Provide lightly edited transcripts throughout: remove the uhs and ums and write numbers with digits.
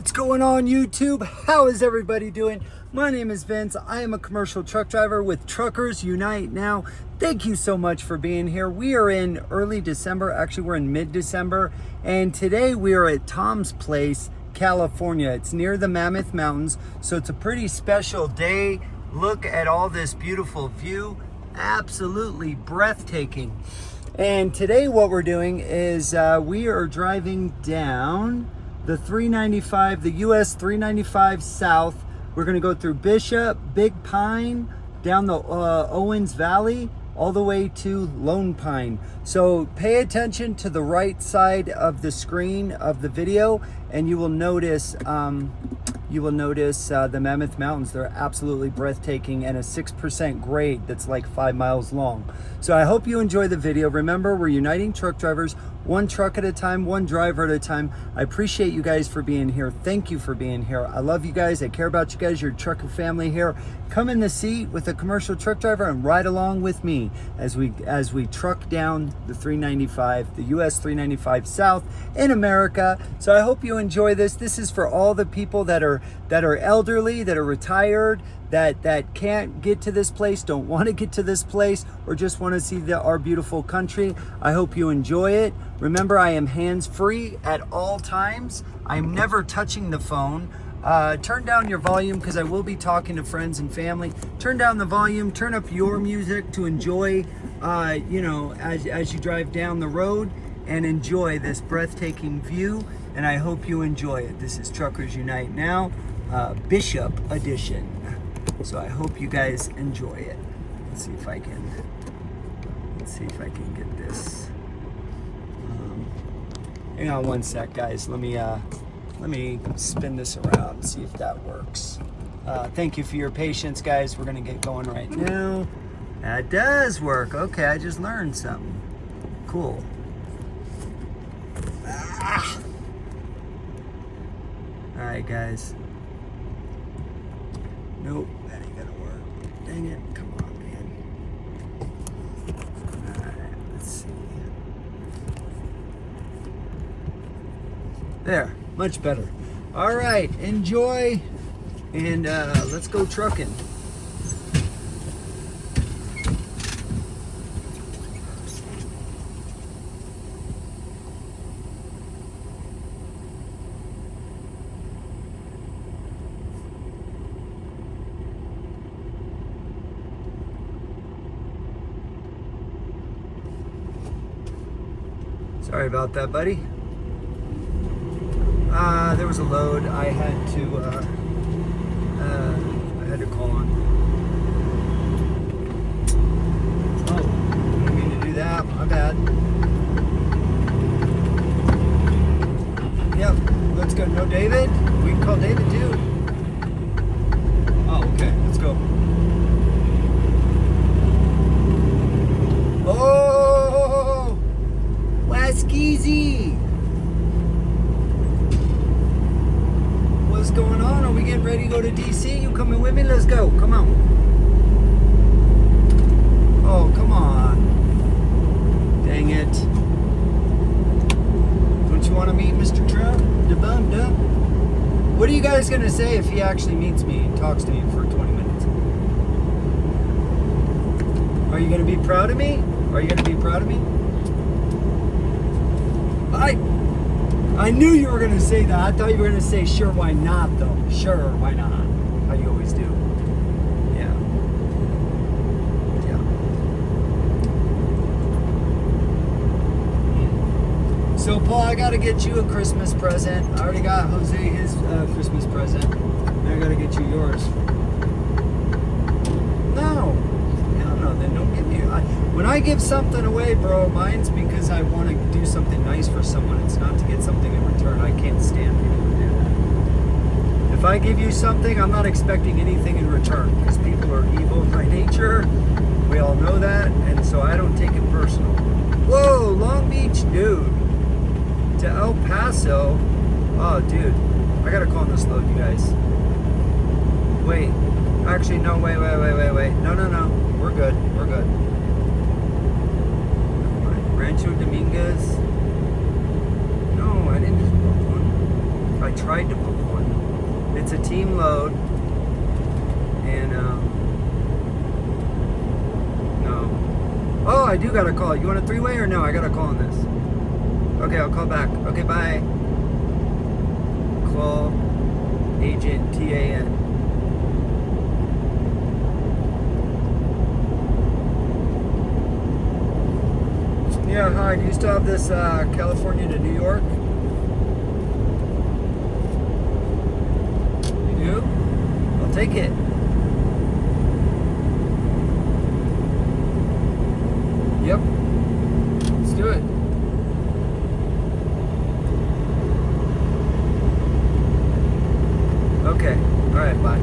What's going on YouTube? How is everybody doing? My name is Vince. I am a commercial truck driver with Truckers Unite Now. Thank you so much for being here. We are in early December. Actually, we're in mid-December. And today we are at Tom's Place, California. It's near the Mammoth Mountains. So it's a pretty special day. Look at all this beautiful view. Absolutely breathtaking. And today what we're doing is we are driving down the 395, the US-395 south. We're gonna go through Bishop, Big Pine, down the Owens Valley, all the way to Lonepine. So pay attention to the right side of the screen of the video, and you will notice the Mammoth Mountains. They're absolutely breathtaking, and a 6% grade that's like 5 miles long. So I hope you enjoy the video. Remember, we're uniting truck drivers, one truck at a time, one driver at a time. I appreciate you guys for being here. Thank you for being here. I love you guys. I care about you guys. You're a trucker family here. Come in the seat with a commercial truck driver and ride along with me as we truck down the 395, the US 395 South in America. So I hope you enjoy this. This is for all the people that are elderly, that are retired, that can't get to this place, don't want to get to this place, or just want to see our beautiful country. I hope you enjoy it. Remember, I am hands-free at all times. I'm never touching the phone. Turn down your volume because I will be talking to friends and family. Turn down the volume, turn up your music to enjoy, as you drive down the road, and enjoy this breathtaking view. And I hope you enjoy it. This is Truckers Unite Now, Bishop Edition. So I hope you guys enjoy it. Let's see if I can get this. Hang on one sec, guys. Let me spin this around and see if that works. Thank you for your patience, guys. We're gonna get going right now. That does work. Okay, I just learned something. Cool. All right, guys. Nope, that ain't gonna work. Dang it, come on, man. Alright, let's see. There, much better. Alright, enjoy, and let's go trucking. Sorry about that, buddy. There was a load I had to call on. Oh, didn't mean to do that. My bad. Yep, let's go. No, David? We can call David too. Oh, okay. Let's go. Oh! Waskeezy! What's going on? Are we getting ready to go to DC? You coming with me? Let's go. Come on. Oh, come on. Dang it. Don't you want to meet Mr. Trump? Da-bum-dum. What are you guys going to say if he actually meets me and talks to me for 20 minutes? Are you going to be proud of me? Are you going to be proud of me? I knew you were going to say that. I thought you were going to say, sure, why not, though? Sure, why not? How you always do. Yeah. Yeah. So, Paul, I got to get you a Christmas present. I already got Jose his Christmas present. Now I got to get you yours. No. No, then don't give me... When I give something away, bro, mine's because I want to do something nice for someone. It's not to get something in return. I can't stand people who do that. If I give you something, I'm not expecting anything in return because people are evil by nature. We all know that, and so I don't take it personal. Whoa, Long Beach, dude. To El Paso. Oh, dude. I gotta call this load, you guys. Wait. Actually, no, wait. No. We're good. Rancho Dominguez. No, I didn't just book one. I I tried to book one. It's a team load, and no. Oh, I do got a call. You want a three-way or no? I got a call on this. Okay, I'll call back. Okay, bye. Call agent TAN. Yeah, hi. Do you still have this California to New York? You do? I'll take it. Yep. Let's do it. Okay. All right. Bye.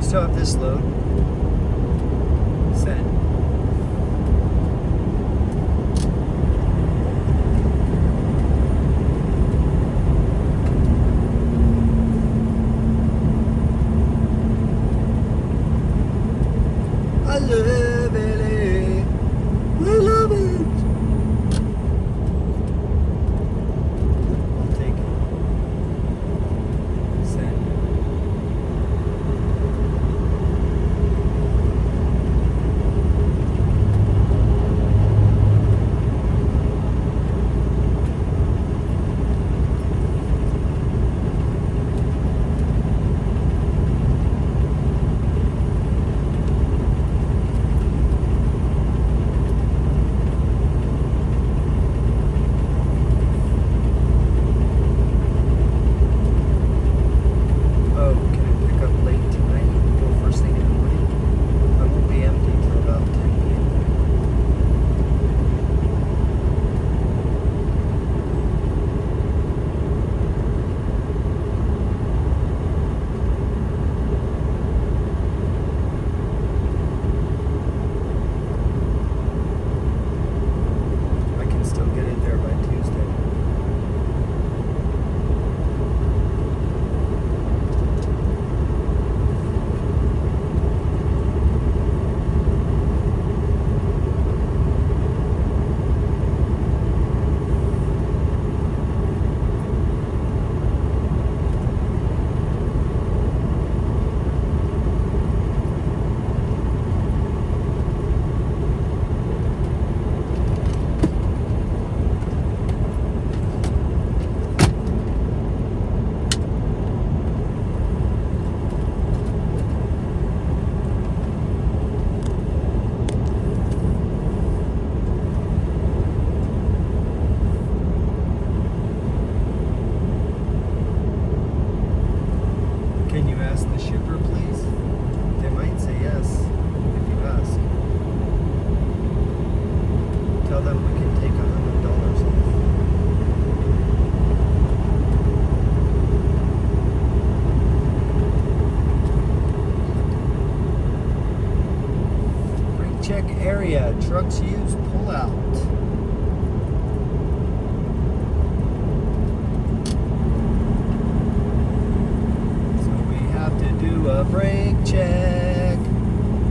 Still have this load. Send. I love LA. I love it. I'll take it. Send. area. Trucks used, pull out. So we have to do a brake check.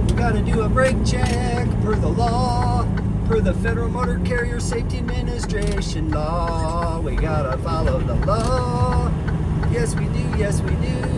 We gotta do a brake check per the law, per the Federal Motor Carrier Safety Administration law. We gotta follow the law. Yes, we do. Yes, we do.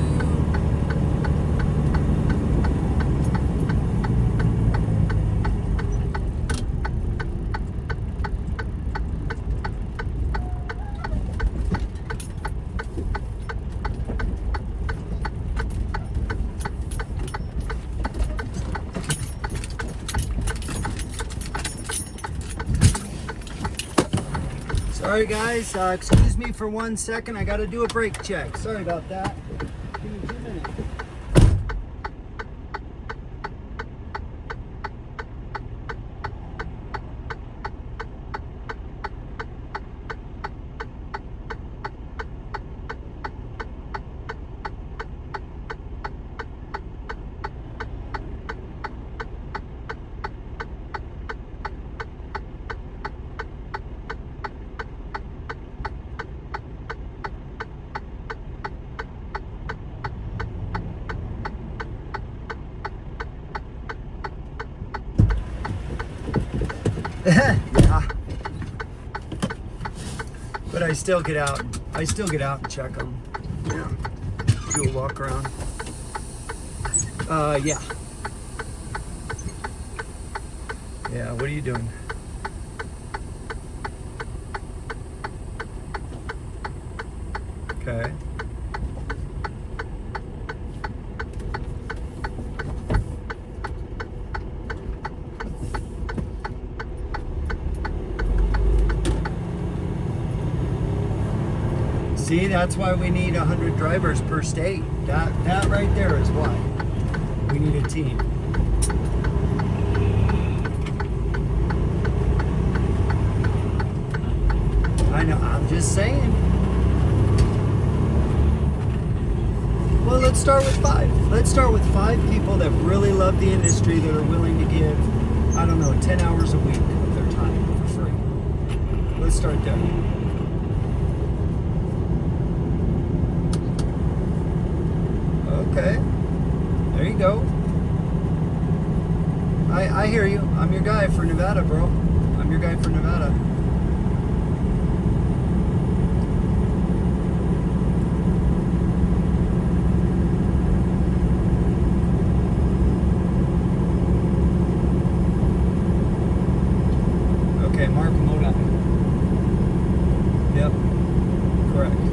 Sorry guys, excuse me for 1 second. I gotta do a brake check. Sorry about that. Give me 2 minutes. Yeah, but I still get out and check them. Yeah, do a walk around. Yeah, what are you doing? Okay. See, that's why we need 100 drivers per state. That right there is why we need a team. I know, I'm just saying. Well, let's start with 5. Let's start with 5 people that really love the industry, that are willing to give, I don't know, 10 hours a week of their time for free. Let's start there. Okay, there you go. I hear you. I'm your guy for Nevada, bro. I'm your guy for Nevada. Okay, Mark Moda. Yep, correct.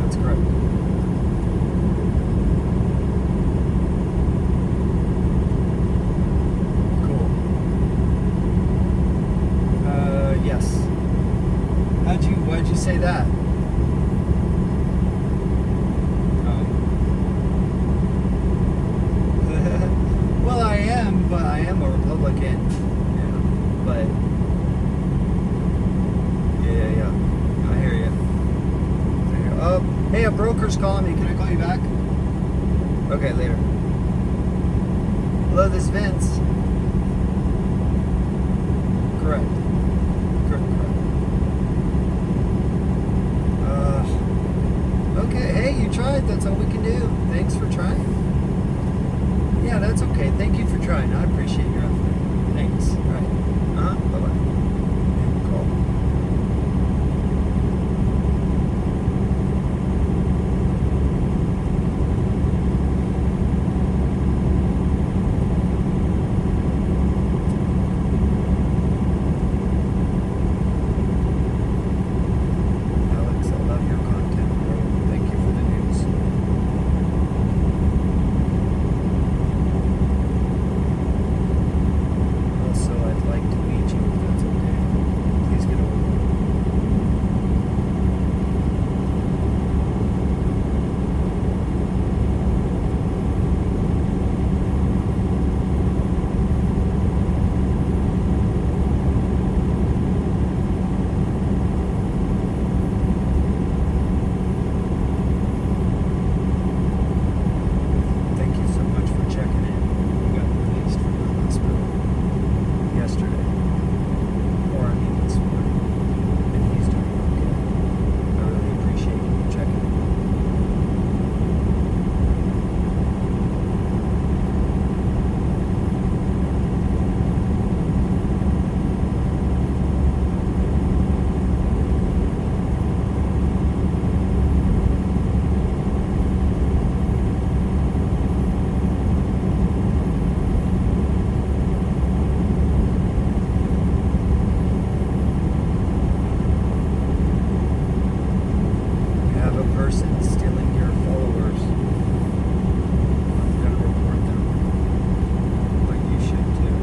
That's correct. Yes. Why'd you say that? Oh. Well, I am a Republican. Yeah. But yeah. I hear you. Oh, hey, a broker's calling me. Can I call you back? Okay, later. Hello, this is Vince. Correct. Okay, hey, you tried. That's all we can do. Thanks for trying. Yeah, that's okay. Thank you for trying. I appreciate your effort. Thanks. All right. Bye-bye. Call. Also, I'd like to meet you if that's okay. person stealing your followers. I'm gonna report them. But you should too.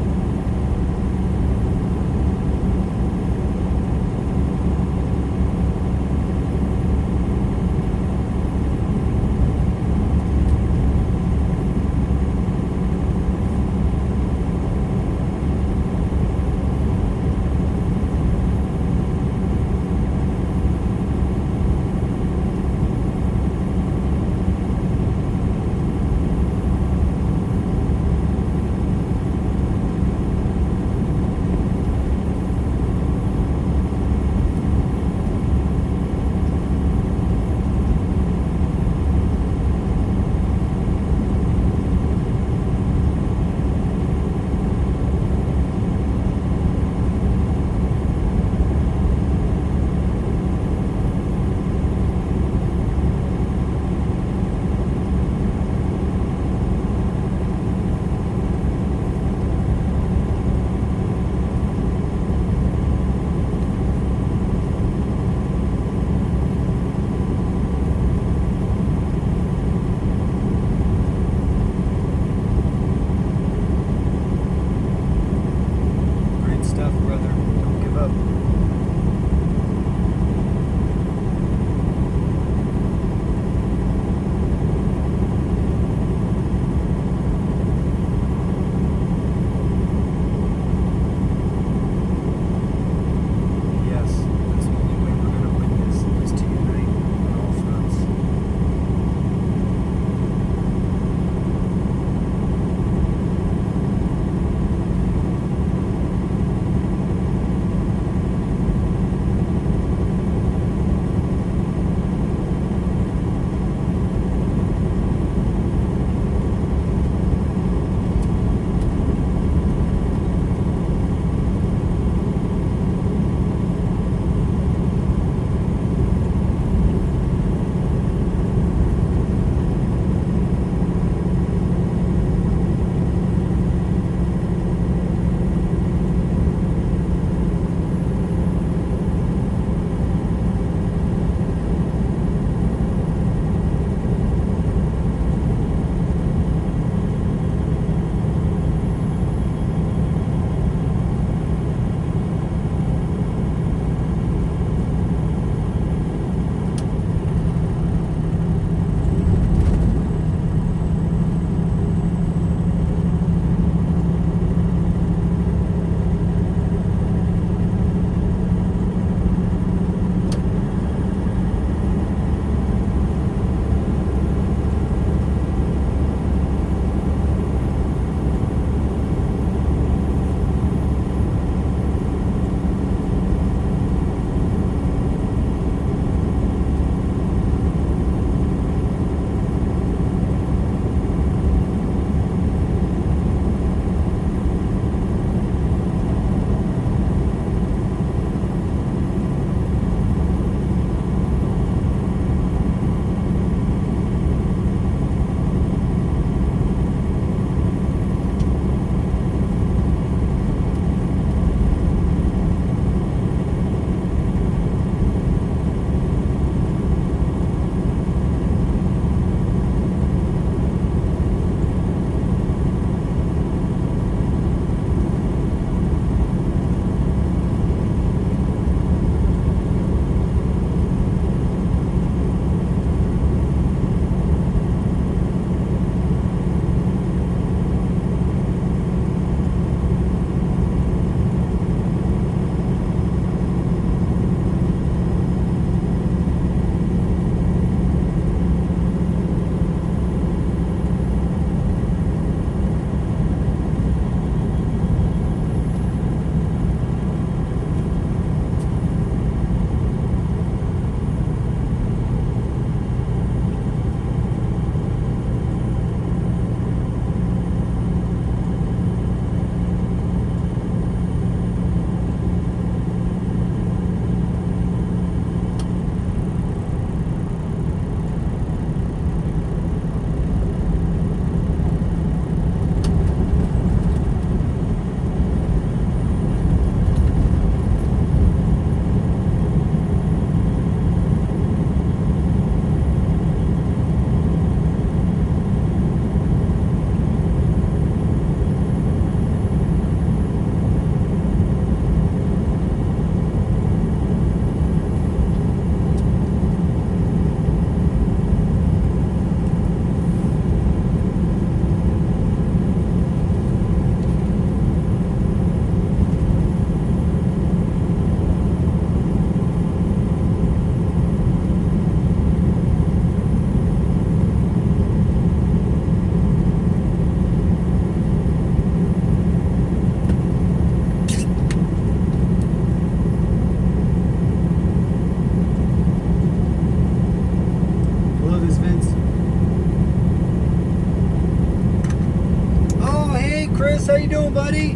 Chris, how you doing, buddy?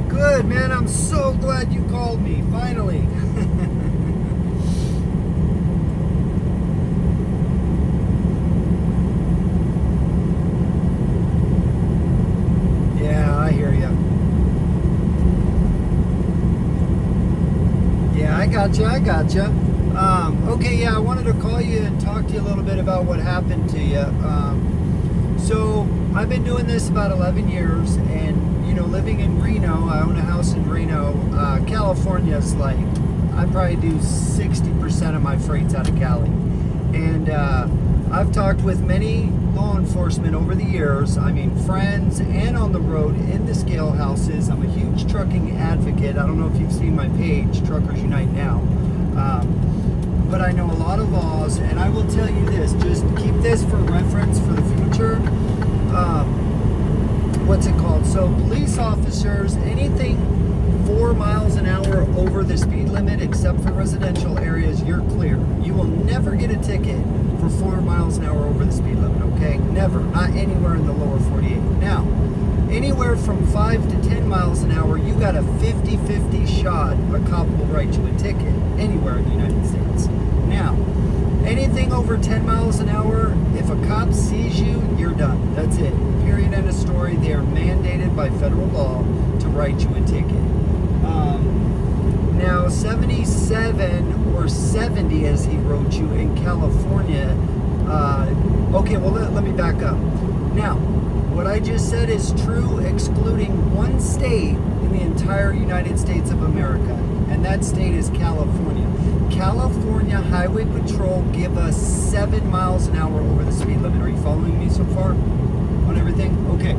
Good, man. I'm so glad you called me, finally. Yeah, I hear you. Yeah, I gotcha. Okay, yeah, I wanted to call you and talk to you a little bit about what happened to you. So I've been doing this about 11 years, and you know, living in Reno, I own a house in Reno. California is like, I probably do 60% of my freights out of Cali. And I've talked with many law enforcement over the years, I mean friends and on the road in the scale houses. I'm a huge trucking advocate. I don't know if you've seen my page, Truckers Unite Now. But I know a lot of laws, and I will tell you this, just keep this for reference for the future. What's it called? So police officers, anything 4 miles an hour over the speed limit, except for residential areas, you're clear. You will never get a ticket for 4 miles an hour over the speed limit, okay? Never, not anywhere in the lower 48. Now, anywhere from 5 to 10 miles an hour, you got a 50-50 shot a cop will write you a ticket anywhere in the United States. Now, anything over 10 miles an hour, if a cop sees you, you're done. That's it. Period, end of story. They are mandated by federal law to write you a ticket. Now, 77 or 70, as he wrote you, in California. Okay, well, let me back up. Now, what I just said is true, excluding one state in the entire United States of America, and that state is California. California Highway Patrol give us 7 miles an hour over the speed limit. Are you following me so far on everything? Okay.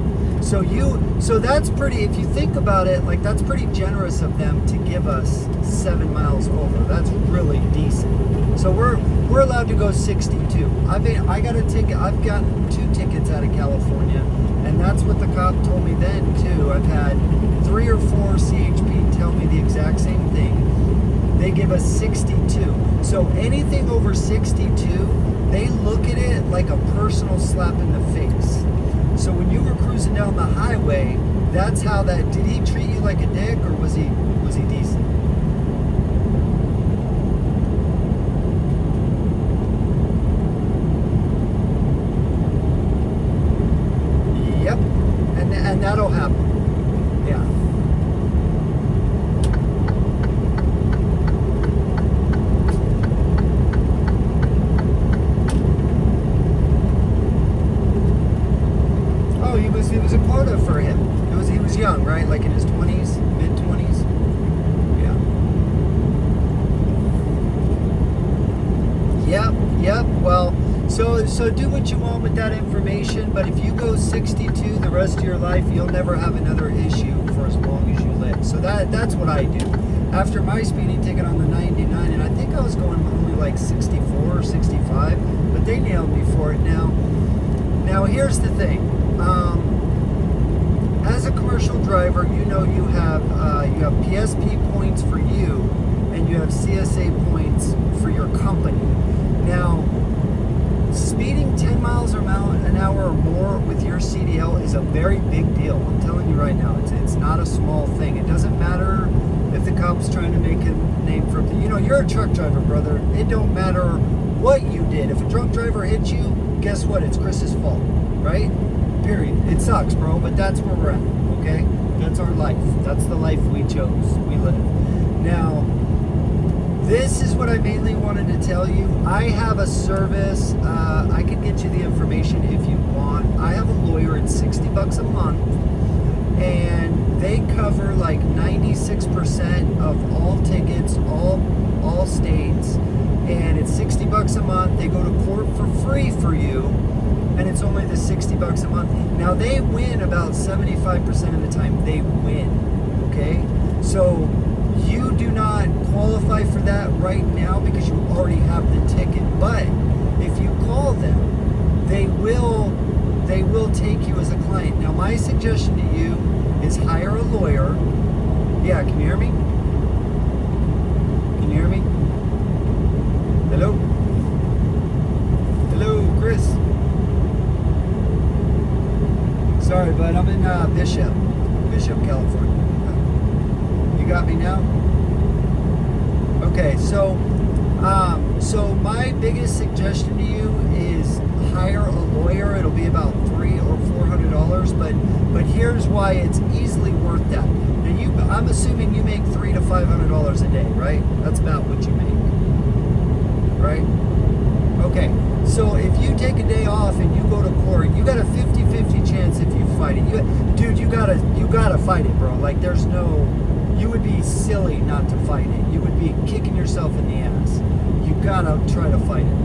So that's pretty, if you think about it, like that's pretty generous of them to give us 7 miles over. That's really decent. So we're allowed to go 62. I got a ticket. I've gotten 2 tickets out of California, and that's what the cop told me then too. I've had 3 or 4 CHP tell me the exact same thing. They give us 62. So anything over 62, they look at it like a personal slap in the face. So when you were cruising down the highway, that's how that, did he treat you like a dick, or was he decent? Yep. And that'll happen. Yeah. It was a quota for him. He was young, right? Like in his 20s, mid-20s. Yeah. Yep. Well, so do what you want with that information, but if you go 62 the rest of your life, you'll never have another issue for as long as you live. So that's what I do. After my speeding ticket on the 99, and I think I was going only like 64 or 65, but they nailed me for it. Now here's the thing. As a commercial driver, you know you have PSP points for you, and you have CSA points for your company. Now, speeding 10 miles an hour or more with your CDL is a very big deal. I'm telling you right now, it's not a small thing. It doesn't matter if the cop's trying to make a name for you. know, you're a truck driver, brother. It don't matter what you did. If a drunk driver hit you, guess what? It's Chris's fault, right? Period. It sucks, bro, but that's where we're at, okay? That's our life. That's the life we chose, we live. Now, this is what I mainly wanted to tell you. I have a service. I can get you the information if you want. I have a lawyer. It's $60 a month, and they cover like 96% of all tickets, all states, and it's $60 a month. They go to court for free for you, and it's only the $60 a month. Now, they win about 75% of the time. They win, okay? So you do not qualify for that right now because you already have the ticket. But if you call them, they will take you as a client. Now, my suggestion to you is hire a lawyer. Yeah, can you hear me? Can you hear me? Hello? Hello, Chris? Sorry I'm in Bishop, California. You got me now? Okay, so my biggest suggestion to you is hire a lawyer. It'll be about $300 or $400, but here's why it's easily worth that. Now I'm assuming you make $300 to $500 a day, right? That's about what you make, right? Okay, so if you take a day off and you go to court, you got a 50-50 chance if you fight it. Dude, you gotta fight it, bro. Like you would be silly not to fight it. You would be kicking yourself in the ass. You gotta try to fight it.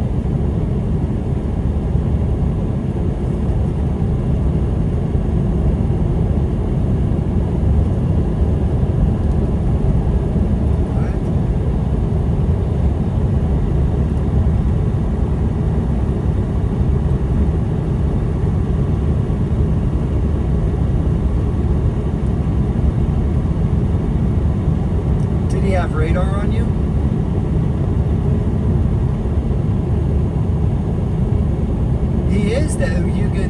Have radar on you? He is that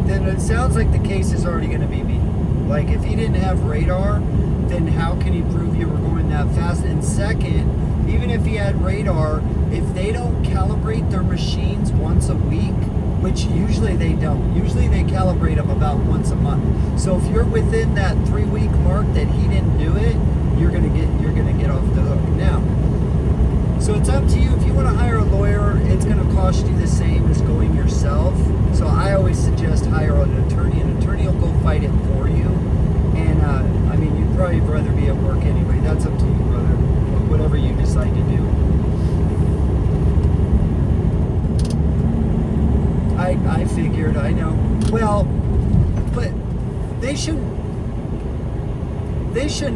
then it sounds like the case is already going to be beat. Like if he didn't have radar, then how can he prove you were going that fast? And second, even if he had radar, if they don't calibrate their machines once a week, which usually they don't. Usually they calibrate them about once a month. So if you're within that 3-week mark that he didn't do it, you're gonna get off the hook. Now, so it's up to you. If you want to hire a lawyer, it's gonna cost you the same as going yourself. So I always suggest hire an attorney. An attorney will go fight it for you. And I mean, you'd probably rather be at work anyway. That's up to you, brother. Whatever you decide to do. I figured. I know. Well, but they shouldn't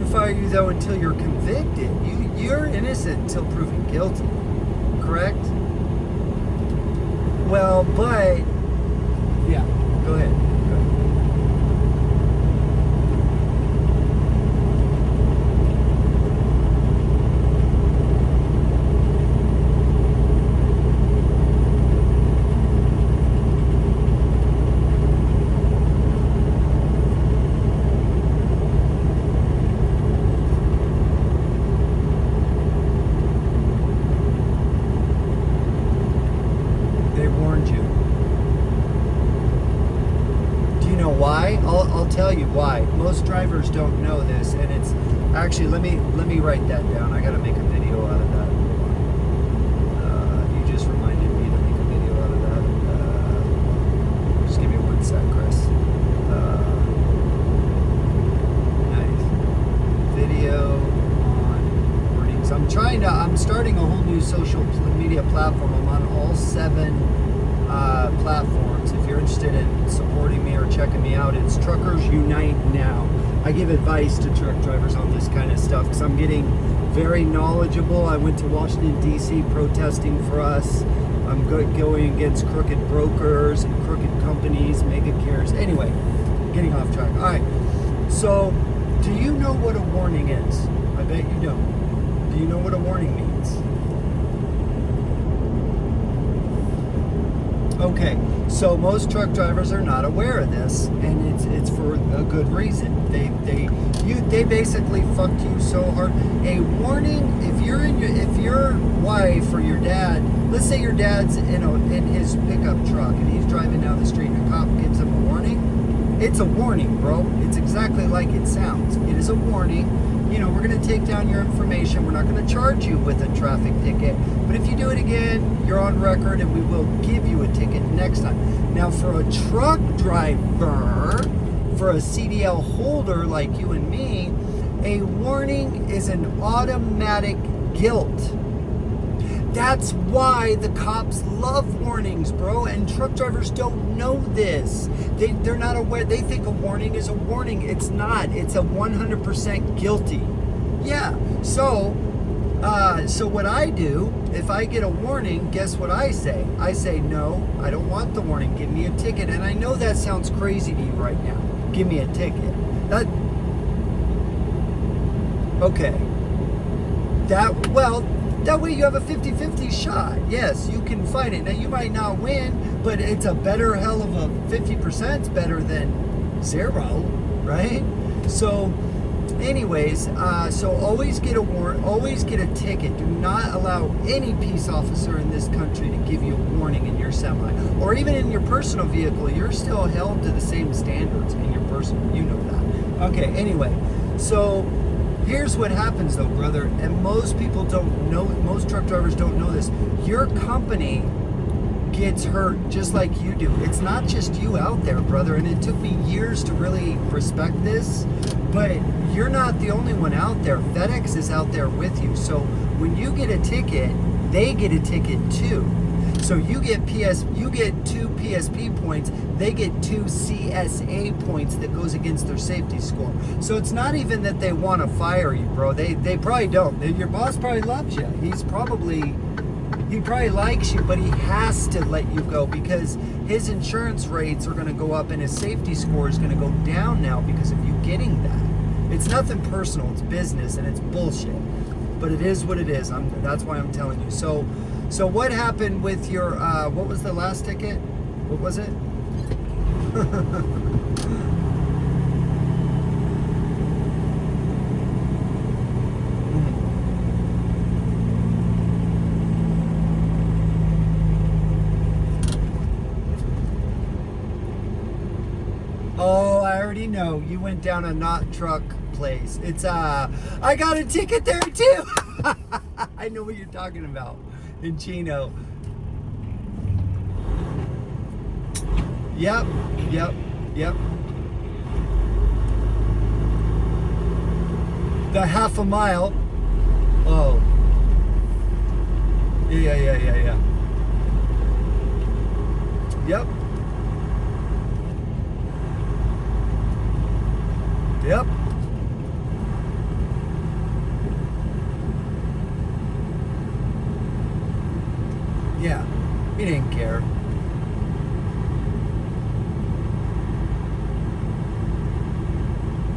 fire you though until you're convicted. You're innocent until proven guilty, correct? Well, but yeah, go ahead. Why? I'll tell you why. Most drivers don't know this, and it's actually let me write that down. I got to make a video out of that. You just reminded me to make a video out of that. Just give me 1 sec, Chris. Nice video on warnings. I'm starting a whole new social media platform. I'm on all 7 platforms. If you're interested in supporting me or checking me out, it's TruckersUniteNOW. I give advice to truck drivers on this kind of stuff because I'm getting very knowledgeable. I went to Washington, D.C. protesting for us. I'm going against crooked brokers and crooked companies, mega cares. Anyway, getting off track. All right. So, do you know what a warning is? I bet you don't. Do you know what a warning means? Okay, so most truck drivers are not aware of this, and it's for a good reason. They basically fucked you so hard. A warning, if your wife or your dad, let's say your dad's in his pickup truck and he's driving down the street and a cop gives him a warning, it's a warning, bro. It's exactly like it sounds. It is a warning. We're going to take down your information. We're not going to charge you with a traffic ticket. But if you do it again, you're on record and we will give you a ticket next time. Now, for a truck driver, for a CDL holder like you and me, a warning is an automatic guilt. That's why the cops love warnings, bro. And truck drivers don't know this. They're not aware. They think a warning is a warning. It's not. It's a 100% guilty. Yeah. So what I do, if I get a warning, guess what I say? I say, no, I don't want the warning. Give me a ticket. And I know that sounds crazy to you right now. Give me a ticket. Okay. That way you have a 50-50 shot. Yes, you can fight it. Now, you might not win, but it's a better hell of a 50%. It's better than 0, right? So anyways, so always get a warrant, always get a ticket. Do not allow any peace officer in this country to give you a warning in your semi, or even in your personal vehicle. You're still held to the same standards in your personal, you know that. Okay, anyway, so here's what happens though, brother, and most people don't know, most truck drivers don't know this. Your company gets hurt just like you do. It's not just you out there, brother, and it took me years to really respect this, but you're not the only one out there. FedEx is out there with you. So when you get a ticket, they get a ticket too. So you get two PSP points, they get 2 CSA points that goes against their safety score. So it's not even that they want to fire you, bro. They probably don't. Your boss probably loves you. He probably likes you, but he has to let you go because his insurance rates are going to go up and his safety score is going to go down now because of you getting that. It's nothing personal. It's business and it's bullshit. But it is what it is. That's why I'm telling you. So what happened with your, what was the last ticket? What was it? Oh, I already know. You went down a not truck place. It's, I got a ticket there too. I know what you're talking about. In Chino. Yep. The half a mile. Oh. Yeah. Yep. Yeah, he didn't care.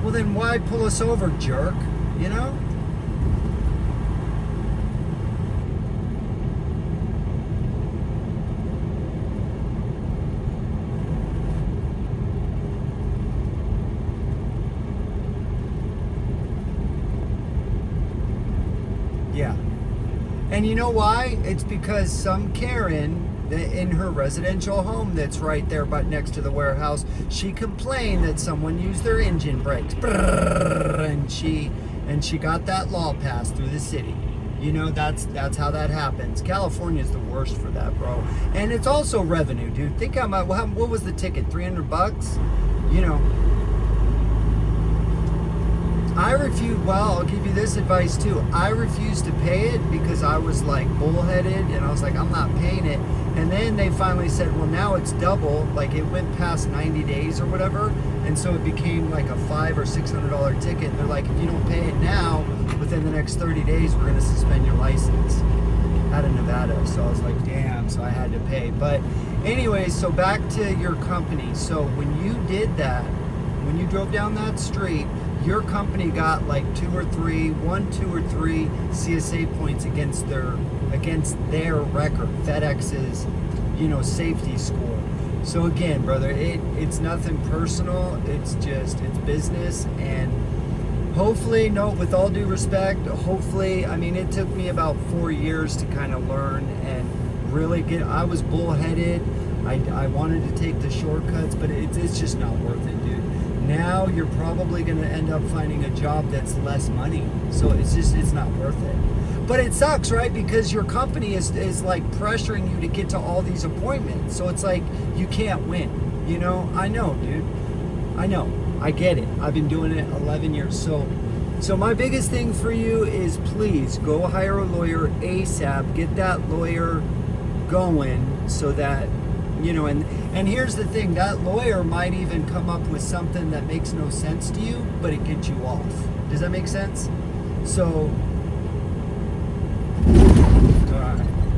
Well, then why pull us over, jerk? You know? Yeah. And you know why? It's because some Karen in her residential home that's right there but next to the warehouse, she complained that someone used their engine brakes. And she got that law passed through the city. You know, that's how that happens. California's the worst for that, bro. And it's also revenue, dude. Think how much, what was the ticket? $300? You know, I refuse, well, I'll give you this advice too. I refused to pay it because I was like bullheaded and I was like, I'm not paying it. And then they finally said, well, now it's double. Like it went past 90 days or whatever. And so it became like a $500 or $600 ticket. And they're like, if you don't pay it now, within the next 30 days, we're going to suspend your license out of Nevada. So I was like, damn, so I had to pay. But anyways, so back to your company. So when you did that, when you drove down that street, your company got like 2 or 3 CSA points against their record, FedEx's, you know, safety score. So again, brother, it's nothing personal. It's business. And hopefully, no, with all due respect, hopefully, I mean, it took me about 4 years to kind of learn and really I was bullheaded. I wanted to take the shortcuts, but it's just not worth it, dude. Now you're probably going to end up finding a job that's less money. So it's not worth it. But it sucks, right? Because your company is like pressuring you to get to all these appointments. So it's like you can't win. You know? I know, dude. I know. I get it. I've been doing it 11 years. So my biggest thing for you is please go hire a lawyer ASAP. Get that lawyer going so that, you know, and here's the thing, that lawyer might even come up with something that makes no sense to you, but it gets you off. Does that make sense? So,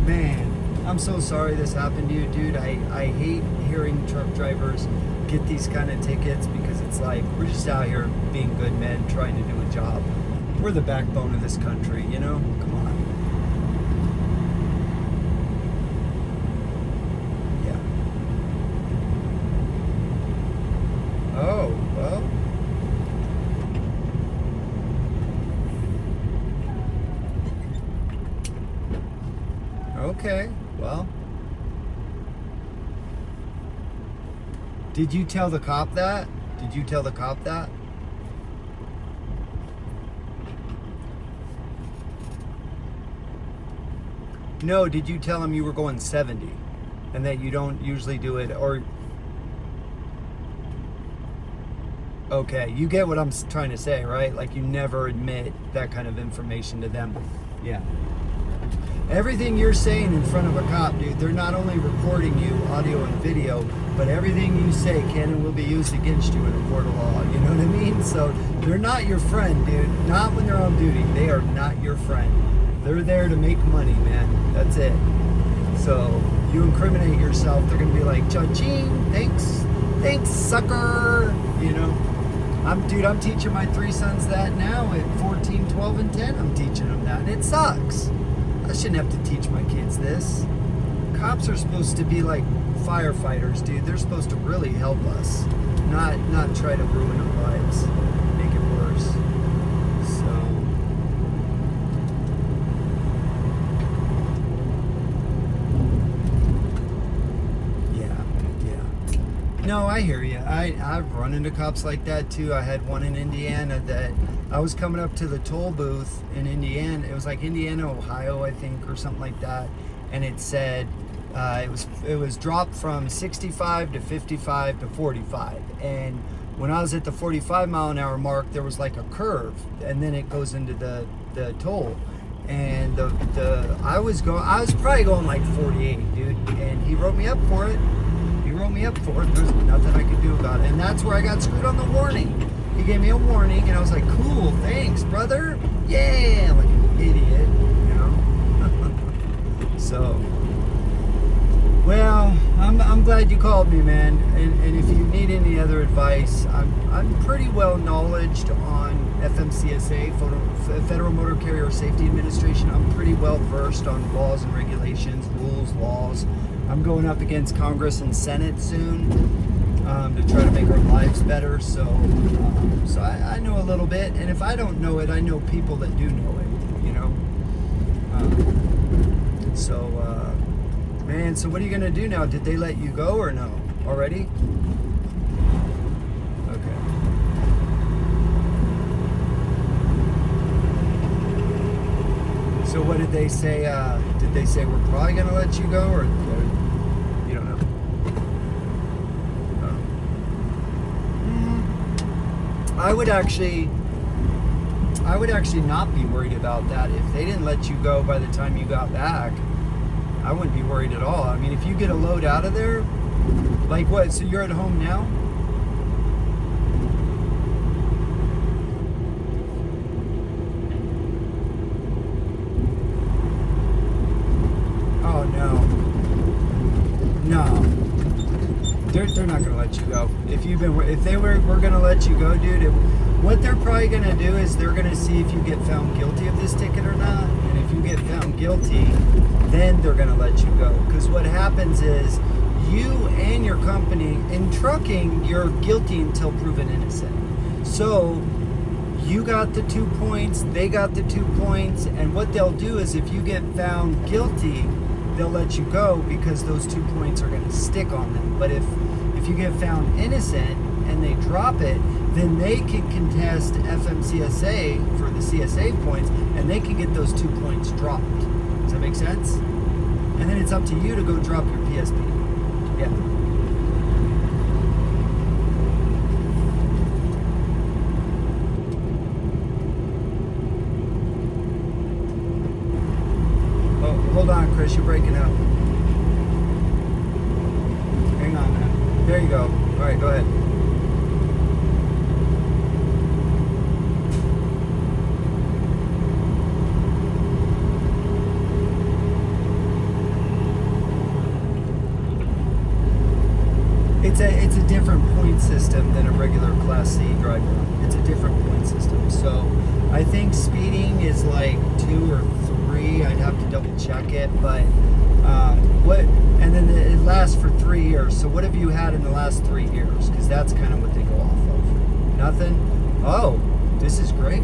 man, I'm so sorry this happened to you, dude. I hate hearing truck drivers get these kind of tickets because it's like, we're just out here being good men trying to do a job. We're the backbone of this country, you know? Come on. Oh, well, Did you tell the cop that? Did you tell the cop that? No, did you tell him you were going 70 and that you don't usually do it? Or okay, you get what I'm trying to say, right? Like you never admit that kind of information to them. Yeah. Everything you're saying in front of a cop, dude, they're not only recording you, audio and video, but everything you say can and will be used against you in a court of law. You know what I mean? So they're not your friend, dude. Not when they're on duty. They are not your friend. They're there to make money, man. That's it. So you incriminate yourself, they're gonna be like, cha-ching, thanks, sucker. You know? I'm teaching my 3 sons that now at 14, 12, and 10. I'm teaching them that, and it sucks. I shouldn't have to teach my kids this. Cops are supposed to be like firefighters, dude. They're supposed to really help us, not try to ruin our lives, make it worse. So, yeah. No, I hear you. I've run into cops like that too. I had one in Indiana that I was coming up to the toll booth in Indiana. It was like Indiana, Ohio, I think, or something like that. And it said it was dropped from 65 to 55 to 45. And when I was at the 45 mile an hour mark, there was like a curve, and then it goes into the toll. And I was probably going like 48, dude. And he wrote me up for it. There's nothing I could do about it. And that's where I got screwed on the warning. He gave me a warning, and I was like, cool, thanks, brother. Yeah, like an idiot, you know? So, well, I'm glad you called me, man. And if you need any other advice, I'm pretty well knowledged on FMCSA, Federal Motor Carrier Safety Administration. I'm pretty well versed on laws and regulations, rules, laws. I'm going up against Congress and Senate soon to try to make our lives better. So I know a little bit, and if I don't know it, I know people that do know it, you know. Man, so what are you gonna do now? Did they let you go or no? Already? Okay. So what did they say? Did they say we're probably gonna let you go, or you don't know? I would actually not be worried about that. If they didn't let you go by the time you got back, I wouldn't be worried at all. I mean, if you get a load out of there, like what? So you're at home now? Oh no. They're not gonna let you go. If they were gonna let you go, dude, what they're probably gonna do is they're gonna see if you get found guilty of this ticket or not. And if you get found guilty, then they're gonna let you go. Because what happens is you and your company, in trucking, you're guilty until proven innocent. So you got the 2 points, they got the 2 points, and what they'll do is if you get found guilty, they'll let you go because those 2 points are gonna stick on them. But if you get found innocent and they drop it, then they can contest FMCSA for the CSA points, and they can get those 2 points dropped. Does that make sense? And then it's up to you to go drop your PSP. Yeah. Oh, hold on, Chris, you're breaking up. Hang on, man. There you go. All right, go ahead. It's a different point system than a regular Class C driver. It's a different point system. So I think speeding is like 2 or 3. I'd have to double check it, but and then it lasts for 3 years. So what have you had in the last 3 years? Because that's kind of what they go off of. Nothing? Oh, this is great.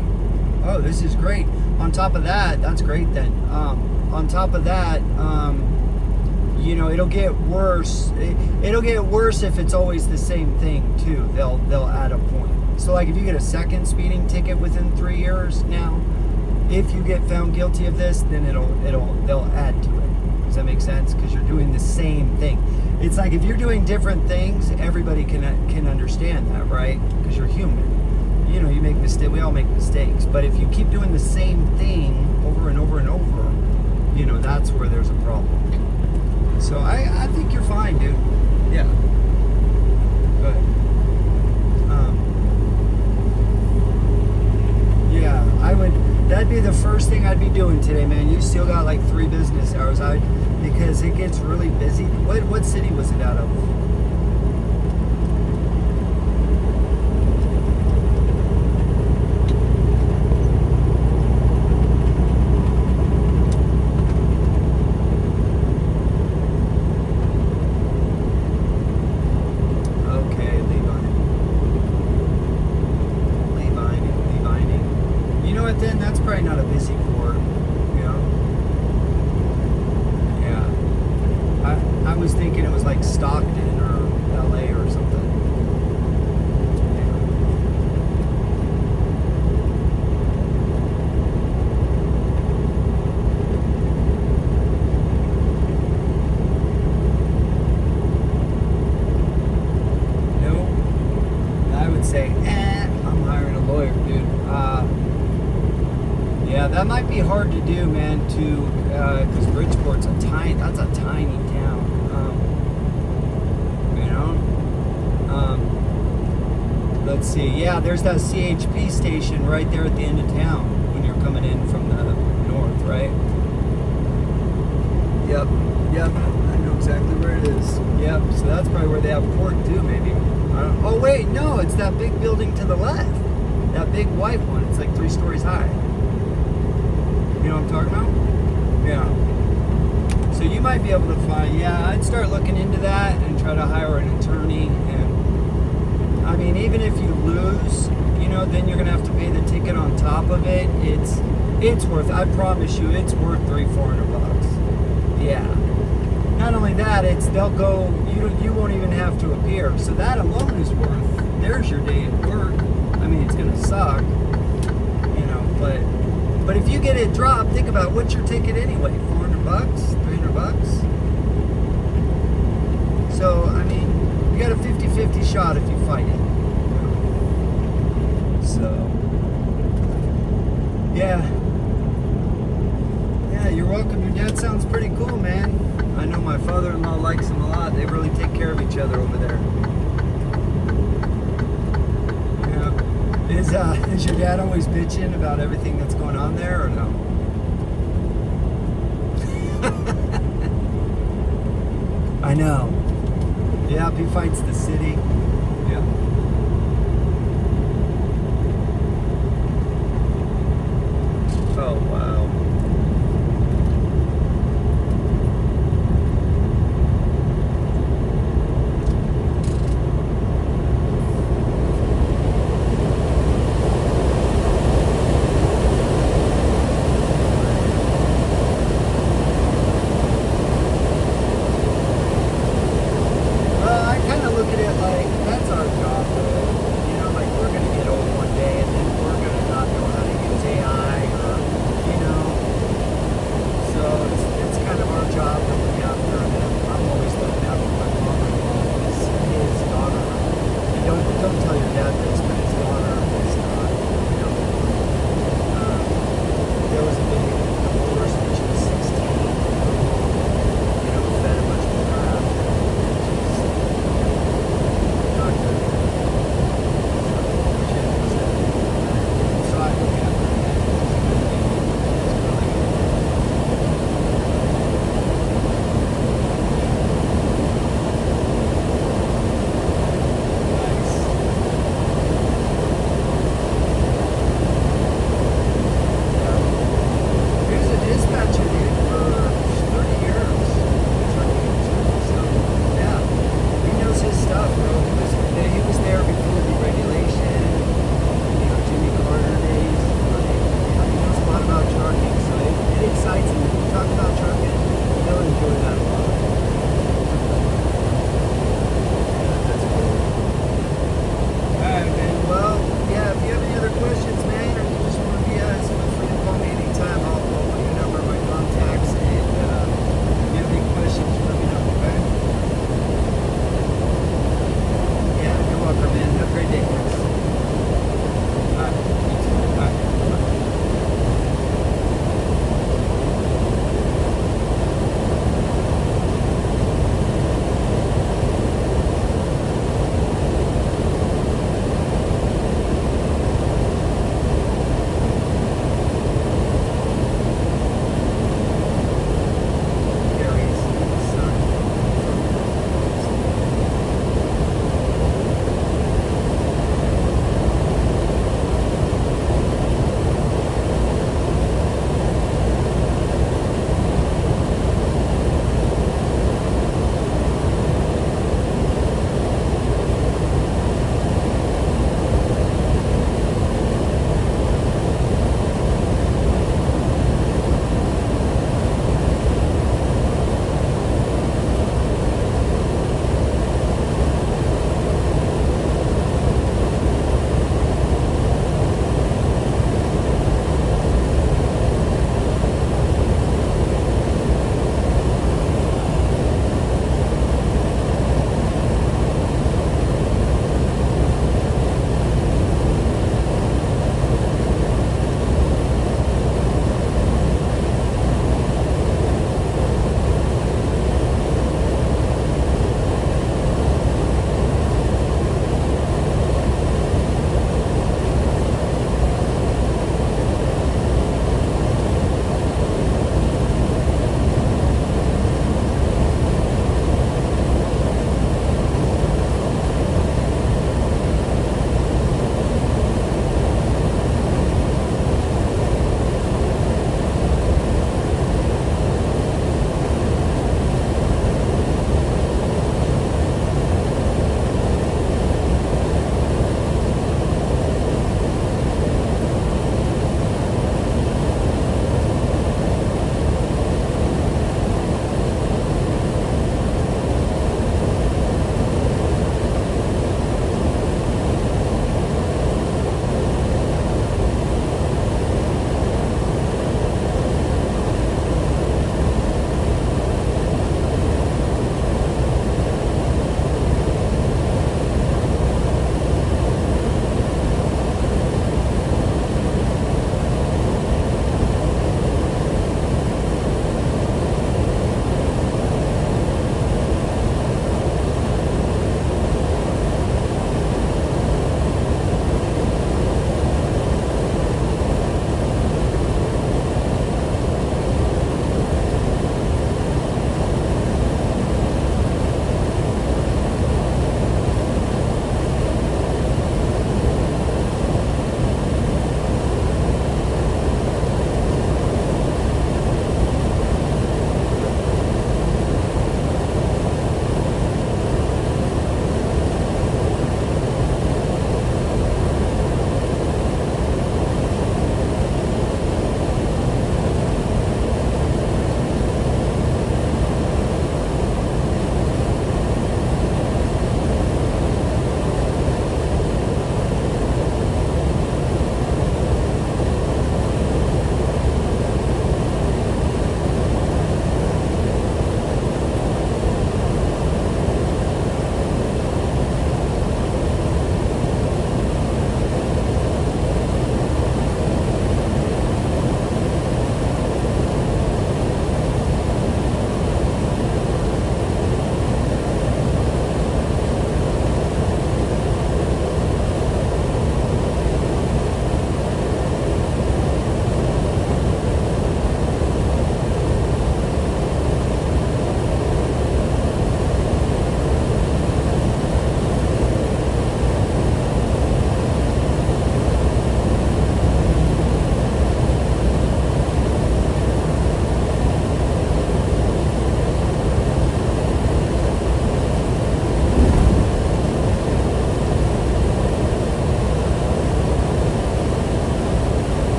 Oh, this is great. On top of that, that's great then. On top of that, you know, it'll get worse. It'll get worse if it's always the same thing too. They'll add a point. So like if you get a second speeding ticket within 3 years now, if you get found guilty of this, then they'll add to it. Does that make sense? Because you're doing the same thing. It's like if you're doing different things, everybody can understand that, right? Because you're human. You know, you make mistakes. We all make mistakes. But if you keep doing the same thing over and over and over, you know, that's where there's a problem. So I think you're fine, dude. Yeah. Good. Yeah, I would. That'd be the first thing I'd be doing today, man. You still got like 3 business hours, because it gets really busy. What city was it out of? Then that's probably not a busy port, you know. Yeah, I was thinking it was like Stockton or LA or something. Yeah. No, I would say, I'm hiring a lawyer, dude. Yeah, that might be hard to do, man, because Bridgeport's that's a tiny town, you know? Let's see, yeah, there's that CHP station right there at the end of town when you're coming in from the north, right? Yep, I know exactly where it is. Yep, so that's probably where they have port too, maybe. Oh wait, no, it's that big building to the left. That big white one, it's like 3 stories high. You know what I'm talking about? Yeah. So you might be able to find, yeah, I'd start looking into that and try to hire an attorney. And I mean, even if you lose, you know, then you're gonna have to pay the ticket on top of it. It's worth, I promise you, it's worth $300-400. Yeah. Not only that, they'll go, you won't even have to appear. So that alone is worth, there's your day at work. I mean, it's gonna suck, you know, but if you get it dropped, think about what's your ticket anyway? $400, $300. So I mean, you got a 50-50 shot if you fight it. So yeah, you're welcome. Your dad sounds pretty cool, man. I know my father-in-law likes him a lot. They really take care of each other over there. Is your dad always bitching about everything that's going on there, or no? I know. Yeah, he fights the city. Yeah. Oh, wow. Look at it like that's our job.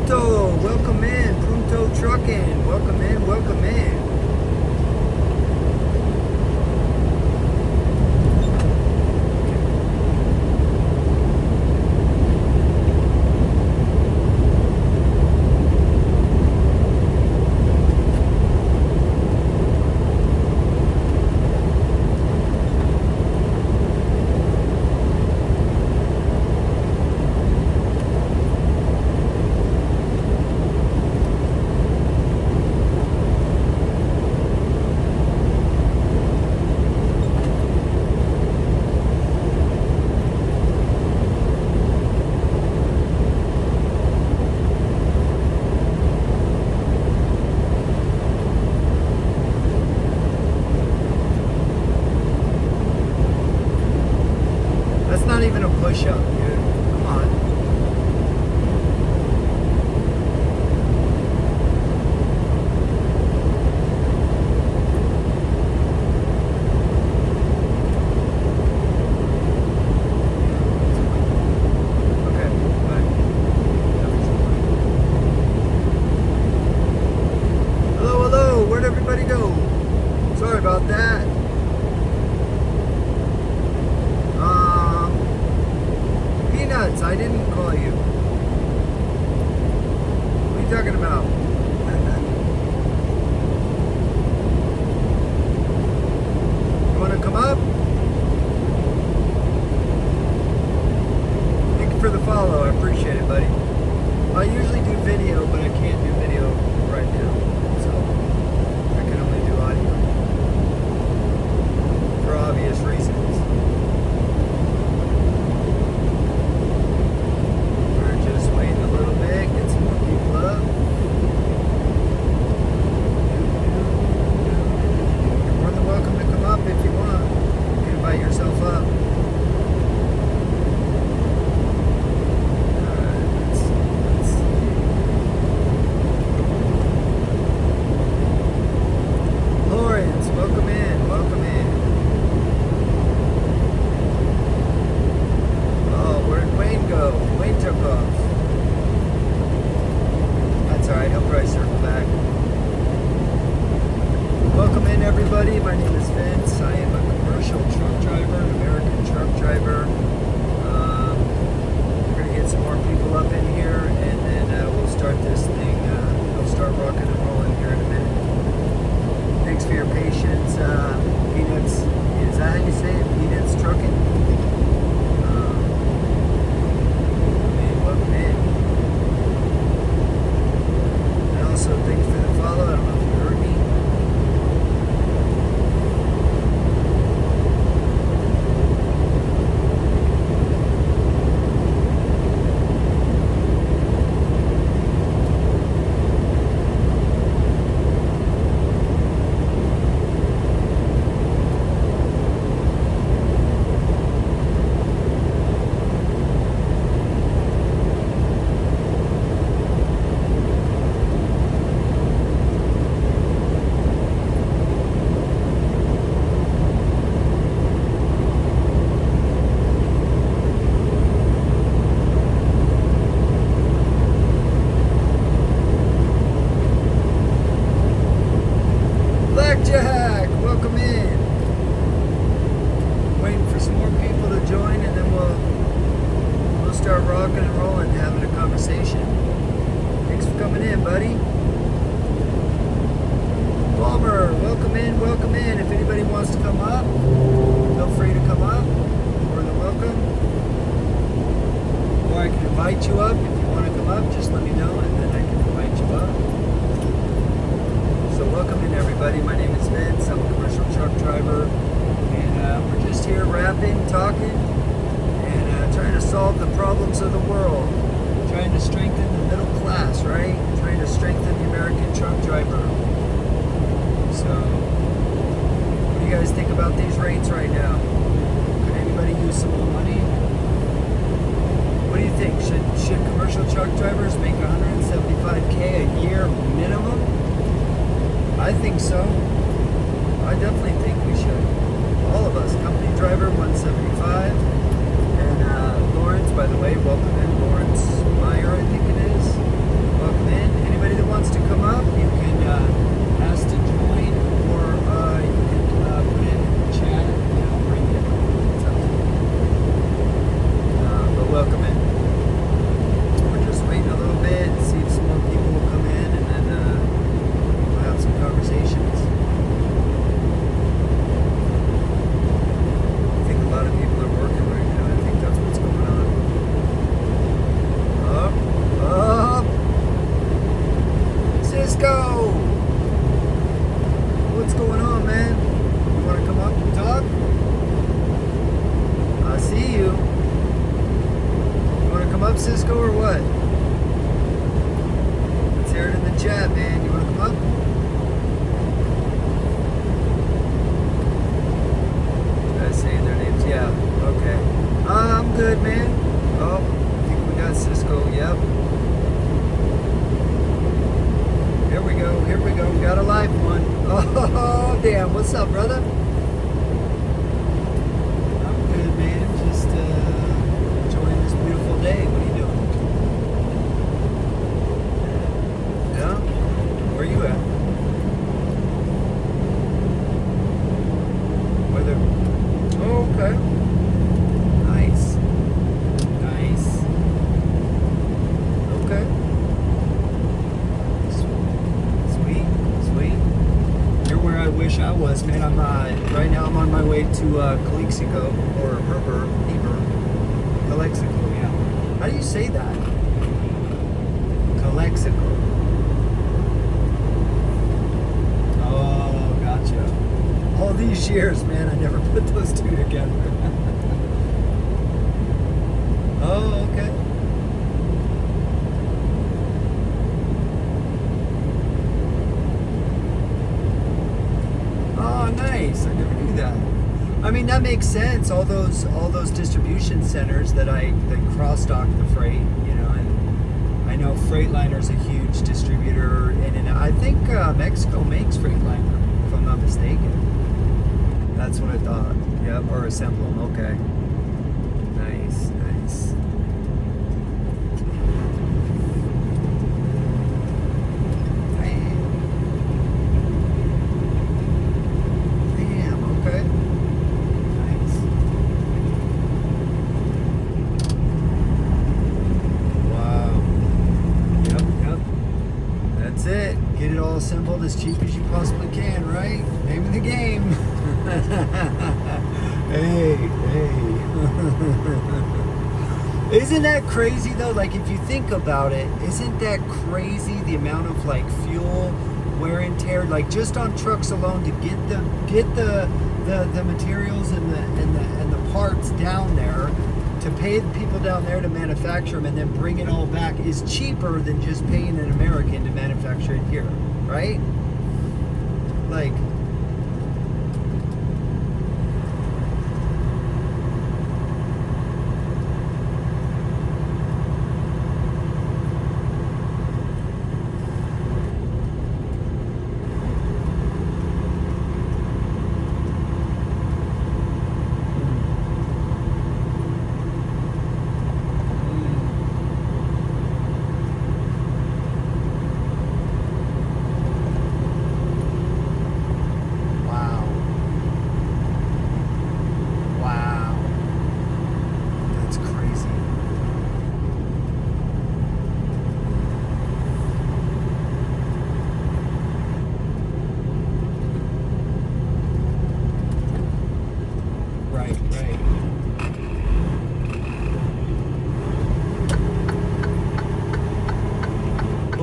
Punto, welcome in. Punto Trucking, welcome in, welcome in. Not even a push-up, dude. Come on. Okay, bye. Hello, hello. Where'd everybody go? Sorry about that. Peanuts, I didn't call you. What are you talking about? You want to come up? Thank you for the follow. I appreciate it, buddy. I usually do video, but I can't do video right now. So I can only do audio. For obvious reasons. Everybody, my name is Vince. I am a commercial truck driver, an American truck driver. We're going to get some more people up in here, and then we'll start this thing. We'll start rocking and rolling here in a minute. Thanks for your patience. Peanuts, is that how you say it? Peanuts Trucking? Welcome in. And also, thanks for the follow. I don't know if you heard me. Welcome in. Waiting for some more people to join, and then we'll start rocking and rolling, having a conversation. Thanks for coming in, buddy. Palmer, welcome in, welcome in. If anybody wants to come up, feel free to come up. More than welcome. Or I can invite you up. If you want to come up, just let me know, and then I can invite you up. So welcome in, everybody. My name is Vince. I'm a commercial truck driver, and we're just here rapping, talking, and trying to solve the problems of the world, trying to strengthen the middle class, right? Trying to strengthen the American truck driver. So, what do you guys think about these rates right now? Could anybody use some more money? What do you think? Should commercial truck drivers make $175K a year minimum? I think so. I definitely think we should. All of us. Company driver 175. And Lawrence, by the way, welcome in. Lawrence Meyer, I think it is. chat. Let's hear it in the chat, man. You want to come up? Did I say their names? Yeah. Okay. I'm good, man. Oh, I think we got Cisco. Yep. Here we go. Here we go. We got a live one. Oh, damn. What's up, brother? I'm good, man. Just enjoying this beautiful day. What are you doing? Yeah? Where are you at? Whether. Oh, okay. Nice. Nice. Okay. Sweet. Sweet. You're where I wish I was, man. I'm right now I'm on my way to Calexico or Heber. Calexico, yeah. How do you say that? Calexico. Oh, gotcha. All these years, man, I never put those two together. Oh, okay. Oh, nice. I never knew that. I mean, that makes sense. All those distribution centers that cross-dock the freight, you know, and I know Freightliner's a huge distributor, and I think Mexico makes Freightliner, if I'm not mistaken. That's what I thought. Yep, or assemble them. Okay. Nice, nice. Damn, okay. Nice. Wow. Yep, yep. That's it. Get it all assembled as cheap as you possibly can, right? Name of the game. Hey. Isn't that crazy though? Like, if you think about it, isn't that crazy the amount of like fuel wear and tear, like just on trucks alone to get the materials and the parts down there, to pay the people down there to manufacture them and then bring it all back is cheaper than just paying an American to manufacture it here, right? Like,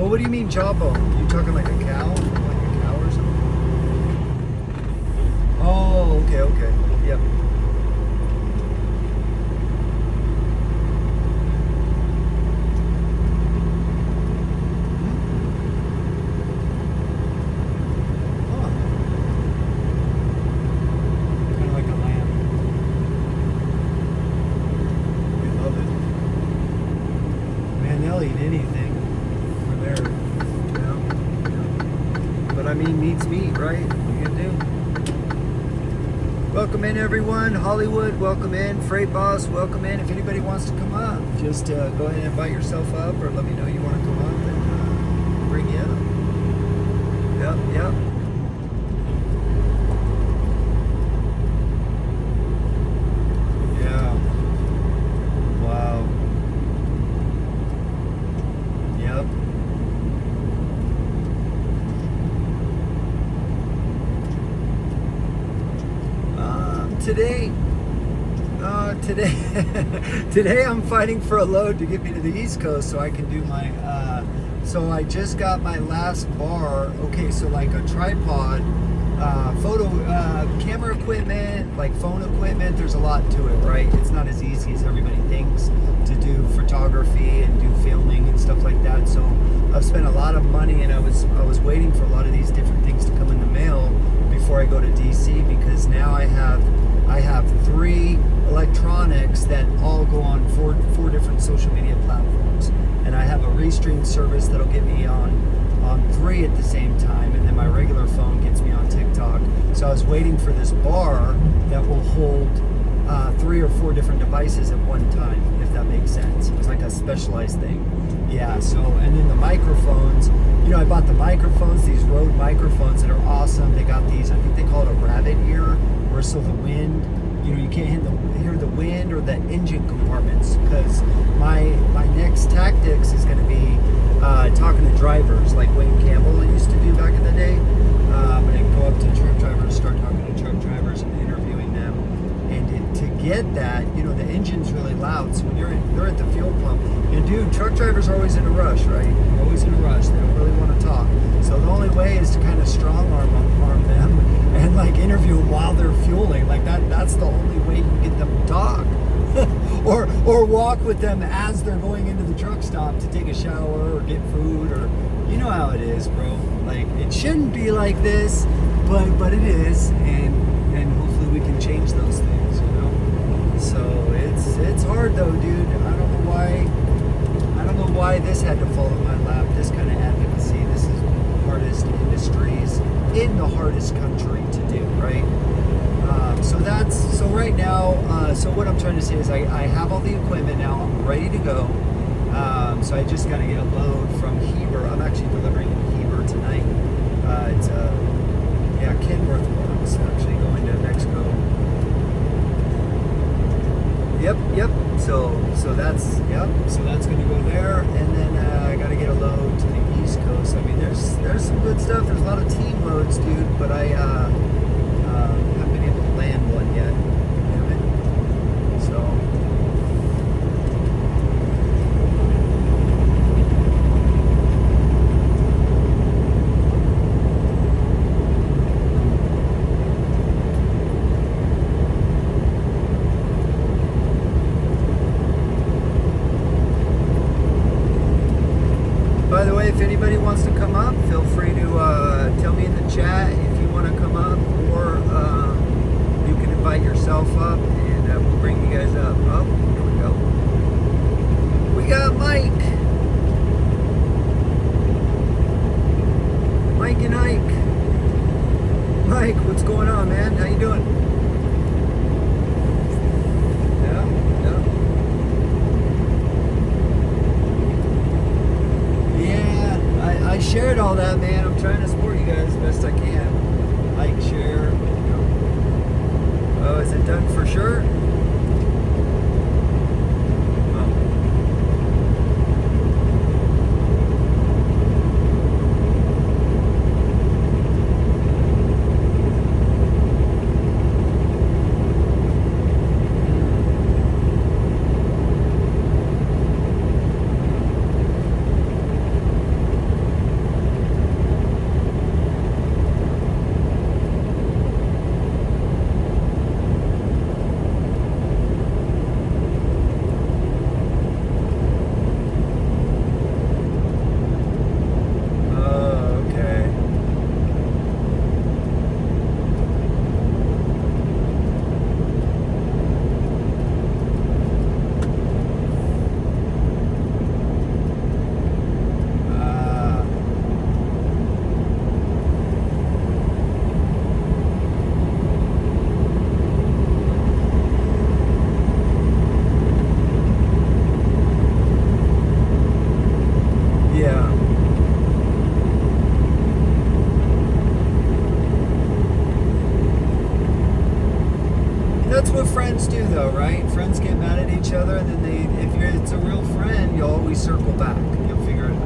what do you mean jawbone? You talking like a cow? Like a cow or something? Oh, okay. Yep. Kind of like a lamb. We love it. Man, they'll eat anything. But I mean, meat's meat, right? What are you gonna do? Welcome in, everyone. Hollywood, welcome in. Freight Boss, welcome in. If anybody wants to come up, just go ahead and invite yourself up, or let me know you want to come up, and bring you up. Yep. Yeah. Wow. Yep. Today I'm fighting for a load to get me to the East Coast so I can do my, so I just got my last bar. Okay, so like a tripod photo camera equipment, like phone equipment. There's a lot to it, right? It's not as easy as everybody thinks to do photography and do filming and stuff like that. So I've spent a lot of money, and I was waiting for a lot of these different things to come in the mail before I go to DC, because now I have 3 electronics that all go on four different social media platforms, and I have a restream service that'll get me on 3 at the same time, and then my regular phone gets me on TikTok. So I was waiting for this bar that will hold 3 or 4 different devices at one time, if that makes sense. It's like a specialized thing. Yeah, so, and then the microphones, you know, I bought the microphones, these Rode microphones that are awesome. They got these, I think they call it a rabbit ear, where so the wind, you know, you can't hear the wind or the engine compartments, because my next tactics is going to be talking to drivers like Wayne Campbell used to do back in the day. I'm going to go up to truck drivers, start talking to truck drivers and interviewing them. And to get that, you know, the engine's really loud. So when they're at the fuel pump, and dude, truck drivers are always in a rush, right? Always in a rush. They don't really want to talk. So the only way is to kind of strong arm them and like interview them while they're fueling. Like that's the only way you can get them to talk. or walk with them as they're going into the truck stop to take a shower or get food, or you know how it is, bro. Like, it shouldn't be like this, but it is, and hopefully we can change those things, you know. So it's hard though, dude. I don't know why this had to fall in my lap. This kind of advocacy. This is one of the hardest industries in the hardest country to do, right? So right now, so what I'm trying to say is I have all the equipment now. I'm ready to go. So I just got to get a load from Heber. I'm actually delivering in Heber tonight. It's Kenworth Works, actually going to Mexico. Yep. So that's going to go there, and then I got to get a load to the East Coast. I mean, there's some good stuff. There's a lot of team loads, dude, but I haven't been able to land one yet. Damn it. So. By the way, if anybody wants to come up, feel free to tell me in the chat if you want to come up, or you can invite yourself up, and we'll bring you guys up. Oh, here we go. We got Mike and Ike. Mike, what's going on, man? How you doing? I shared all that, man. I'm trying to support you guys as best I can. Like, share, you know. Oh, is it done for sure? That's what friends do, though, right? Friends get mad at each other, and then if it's a real friend, you'll always circle back. You'll figure it out.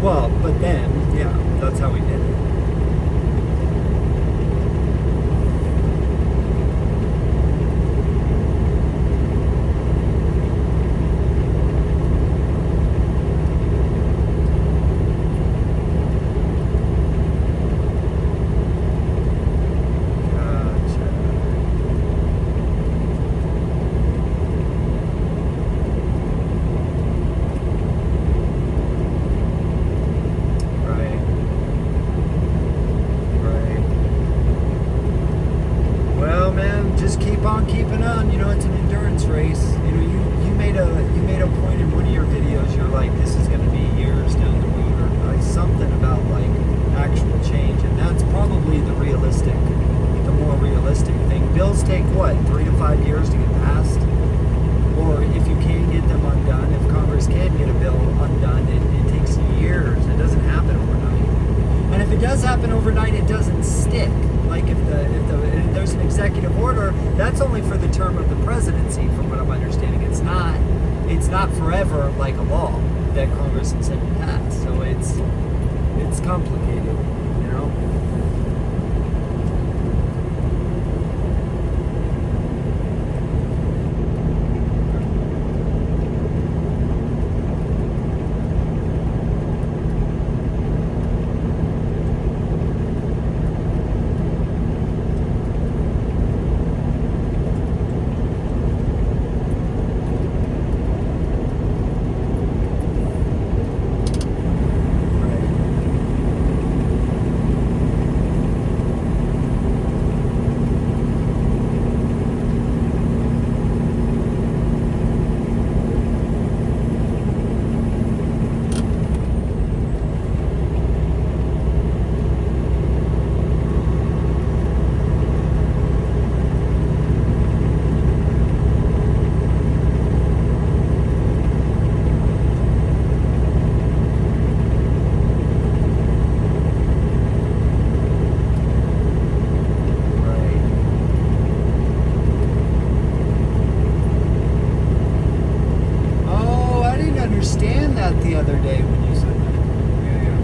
Well, but then, yeah, that's how we did it. Just keep on keeping on. You know, it's an endurance race. You know, you made a point in one of your videos. You're like, this is going to be years down the road, or like something about like actual change, and that's probably the more realistic thing. Bills take what, 3 to 5 years to get passed, or if you can get them undone, if Congress can get a bill undone, it takes years. It doesn't happen overnight, and if it does happen overnight, it doesn't stick. Like if there's an executive order, that's only for the term of the presidency, from what I'm understanding. It's not forever like a law that Congress has said to pass. So it's complicated, you know. The other day when you said that. Yeah.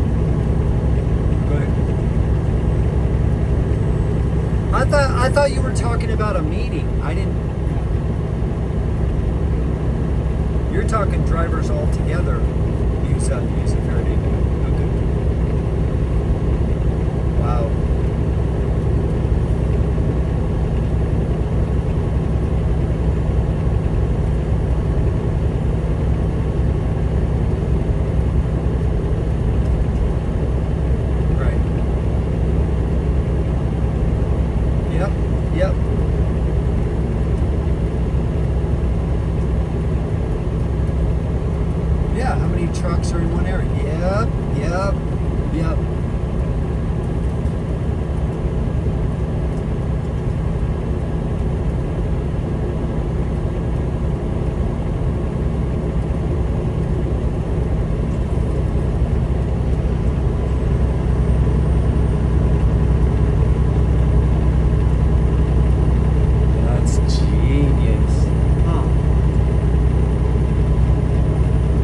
Go ahead. I thought you were talking about a meeting. I didn't. You're talking drivers all together. Use a fair name. Okay. Wow. Yep. Yeah, how many trucks are in one area? Yep.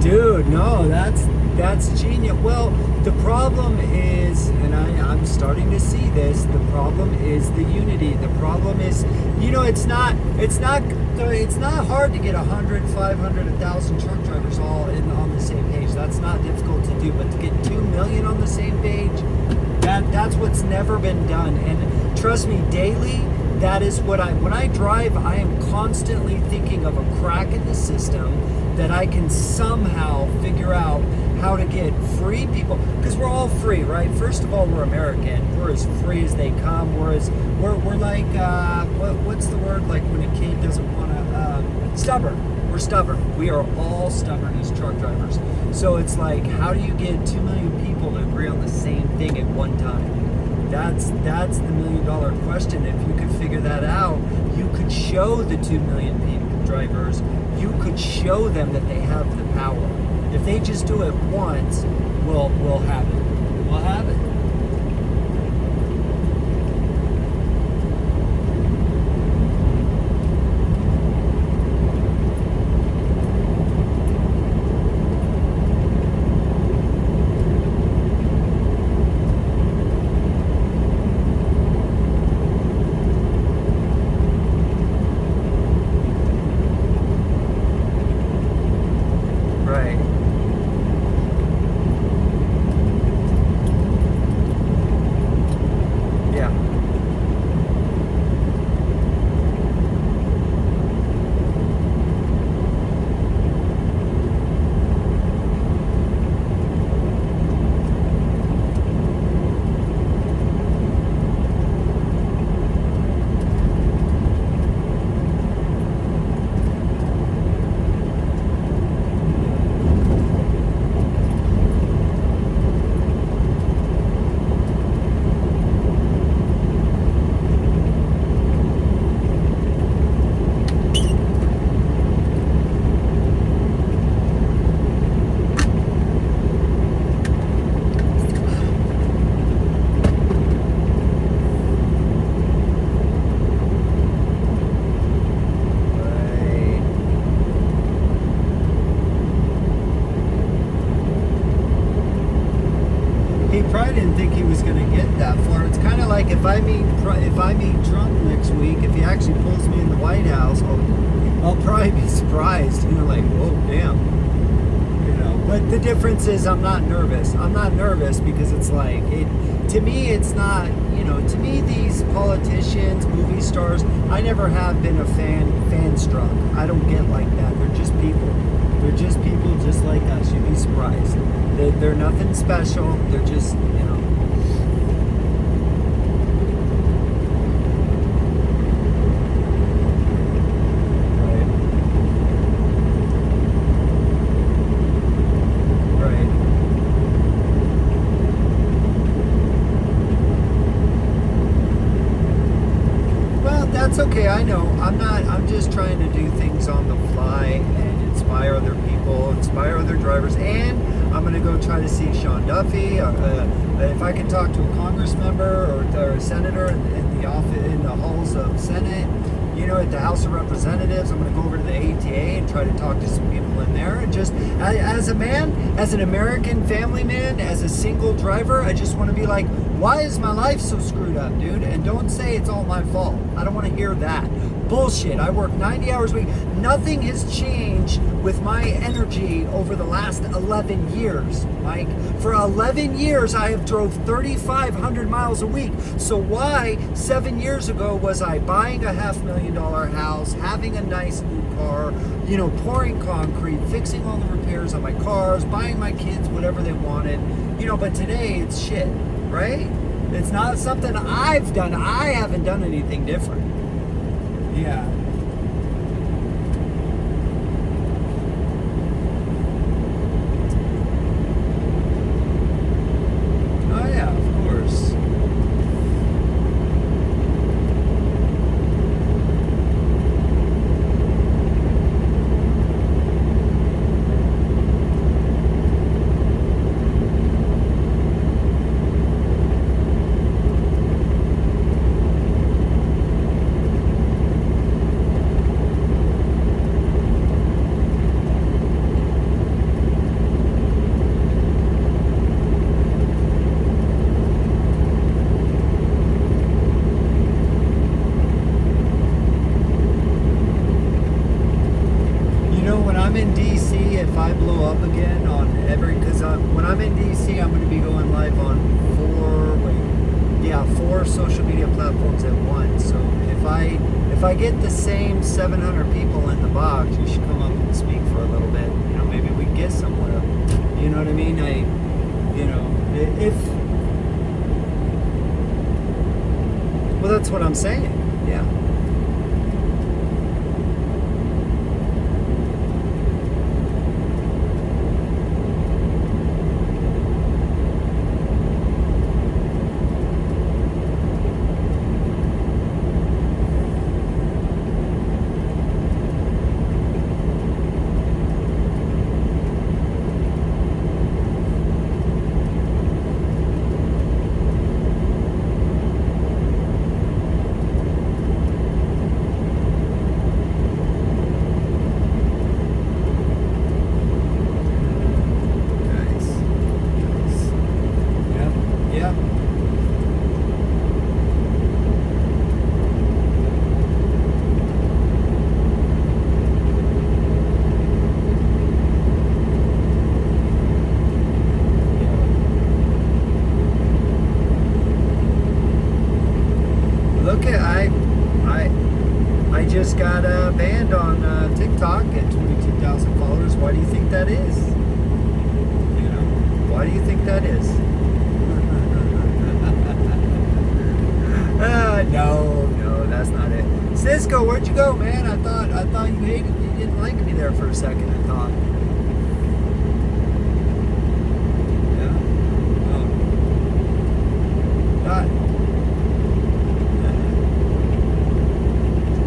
Dude, no, that's genius. Well, the problem is, and I'm starting to see this, the problem is the unity. The problem is, you know, it's not hard to get 100, 500, 1,000 truck drivers all on the same page. That's not difficult to do, but to get 2 million on the same page, that's what's never been done. And trust me, daily, that is what when I drive, I am constantly thinking of a crack in the system that I can somehow figure out how to get free people, because we're all free, right? First of all, we're American. We're as free as they come. We're like what's the word, like when a kid doesn't want to stubborn. We're stubborn. We are all stubborn as truck drivers. So it's like, how do you get 2 million people to agree on the same thing at one time? That's the $1 million question. If you could figure that out, you could show the 2 million drivers, you could show them that they have the power. If they just do it once, we'll have it. We'll have it. I didn't think he was gonna get that far. It's kind of like if I meet Trump next week, if he actually pulls me in the White House, I'll probably be surprised. You know, like, whoa, damn. You know, but the difference is I'm not nervous. I'm not nervous because it's like to me, it's not. You know, to me, these politicians, movie stars, I never have been a fan struck. I don't get like that. They're just people. They're just people just like us. You'd be surprised. They're nothing special. They're just, you know. Right. Right. Well, that's okay. I know. I'm just trying to do things on the fly and inspire other people, inspire other drivers, and I'm going to go try to see Sean Duffy. If I can talk to a Congress member or a senator in the office, in the halls of Senate, you know, at the House of Representatives, I'm going to go over to the ATA and try to talk to some people in there. And just as a man, as an American family man, as a single driver, I just want to be like, why is my life so screwed up, dude? And don't say it's all my fault. I don't want to hear that. Bullshit. I work 90 hours a week. Nothing has changed with my energy over the last 11 years, Mike. For 11 years, I have drove 3,500 miles a week. So why 7 years ago was I buying a $500,000 house, having a nice new car, you know, pouring concrete, fixing all the repairs on my cars, buying my kids whatever they wanted, you know, but today it's shit, right? It's not something I've done. I haven't done anything different. Yeah. Oh yeah, of course. I'm in DC, if I blow up again on because when I'm in DC, I'm going to be going live on four social media platforms at once. So if I get the same 700 people in the box, you should come up and speak for a little bit. You know, maybe we can get somewhere. You know what I mean? Well, that's what I'm saying. Yeah. I just got banned on TikTok at 22,000 followers. Why do you think that is? You know, why do you think that is? No, that's not it. Cisco, where'd you go, man? I thought you didn't like me there for a second. I thought.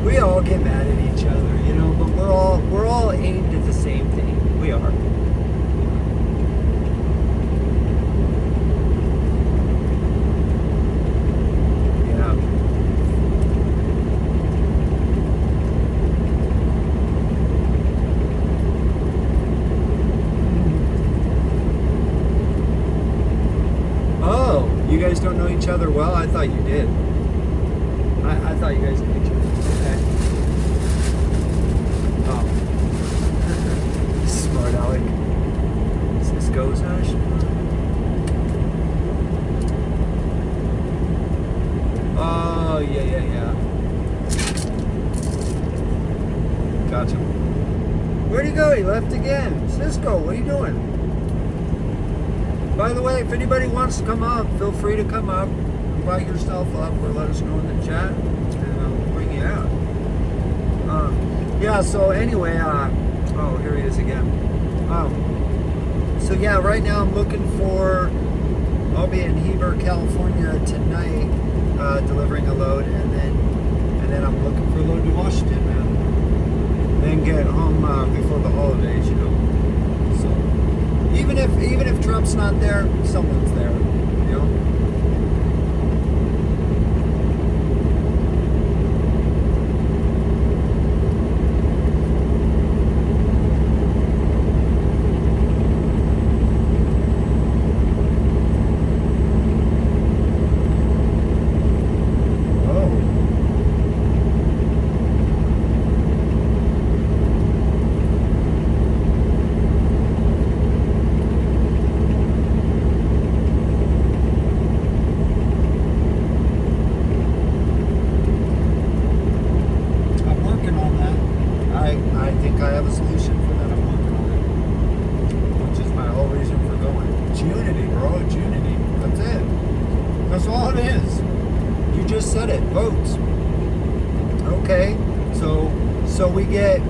We all get mad at each other, you know, but we're all aimed at the same thing. We are. Yeah. Oh. guys don't know each other well? I thought you did. I thought you guys knew each other. Okay. Oh. Smart Alec. Cisco's Ash. Oh, yeah. Gotcha. Where'd he go? He left again. Cisco, what are you doing? By the way, if anybody wants to come up, feel free to come up. Invite yourself up or let us know in the chat, and I'll bring you out. Yeah, so anyway, oh, here he is again. So yeah, right now I'm looking for, I'll be in Heber, California tonight, delivering a load, and then I'm looking for a load to Washington, man. Then get home before the holidays, you know. So even if Trump's not there, someone's there, you know.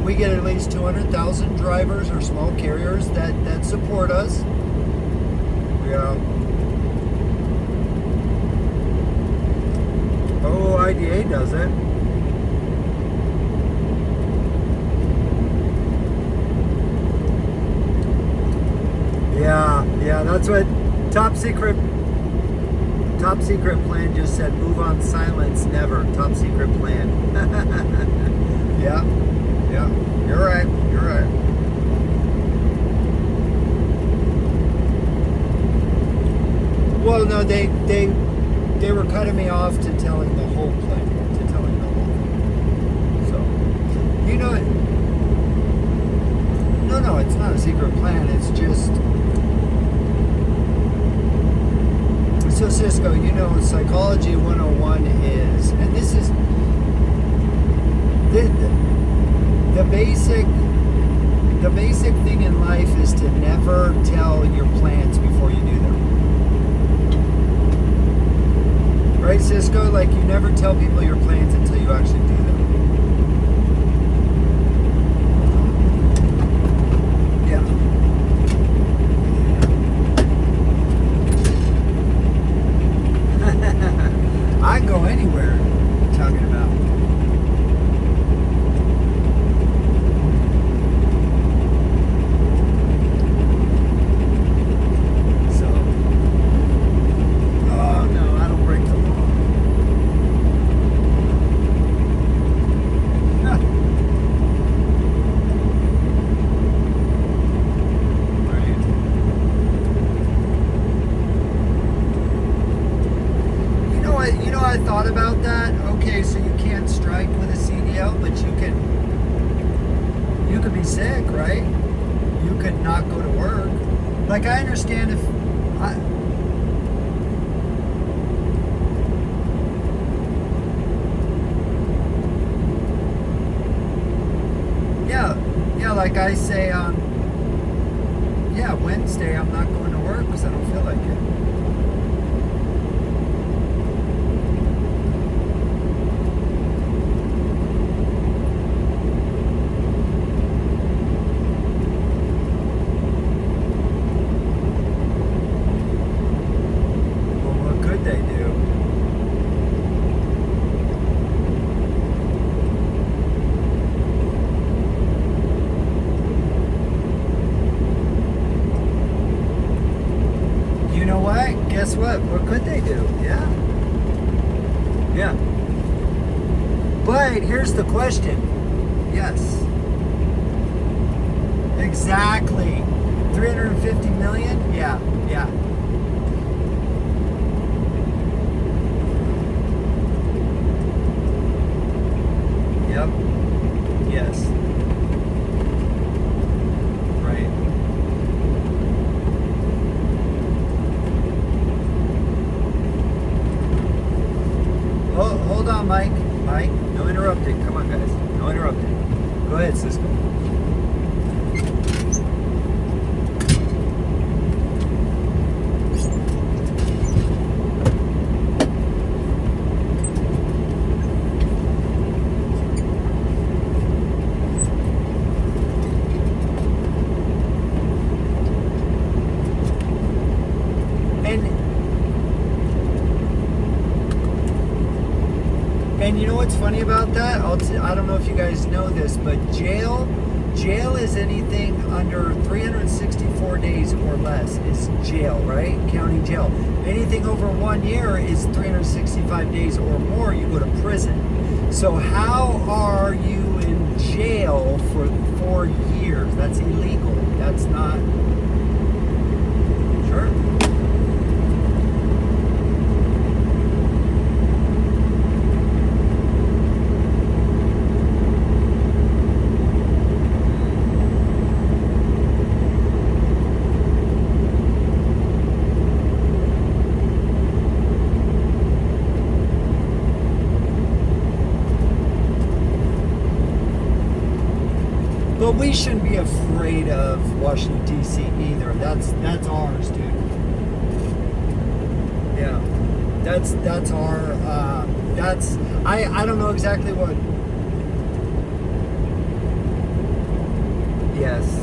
We get at least 200,000 drivers or small carriers that support us. Yeah. Oh, IDA does it. Yeah, that's what Top Secret Plan just said. Move on silence, never. Top Secret Plan. Yeah, you're right. Well, no, they were cutting me off to telling the whole plan, thing. So, you know, no, it's not a secret plan. It's just, so Cisco, you know, Psychology 101 is, and this is the basic thing in life is to never tell your plans before you do them. Right, Cisco? Like, you never tell people your plans until you actually do them. Yeah. I can go anywhere you're talking about. I thought about that. Okay, so you can't strike with a CDL, but you could be sick, right? You could not go to work. Like, I understand if like I say on Wednesday I'm not going to work because I don't feel like it. Guess what? What could they do? Yeah. But here's the question. Yes. Exactly. 350 million? Yeah. what's funny about that? I don't know if you guys know this, but jail is anything under 364 days or less is jail, right? Counting jail. Anything over 1 year is 365 days or more, you go to prison. So how are you in jail for 4 years? That's illegal. That's not... Sure. But we shouldn't be afraid of Washington, D.C. either. That's ours, dude. Yeah. That's our, I don't know exactly what. Yes.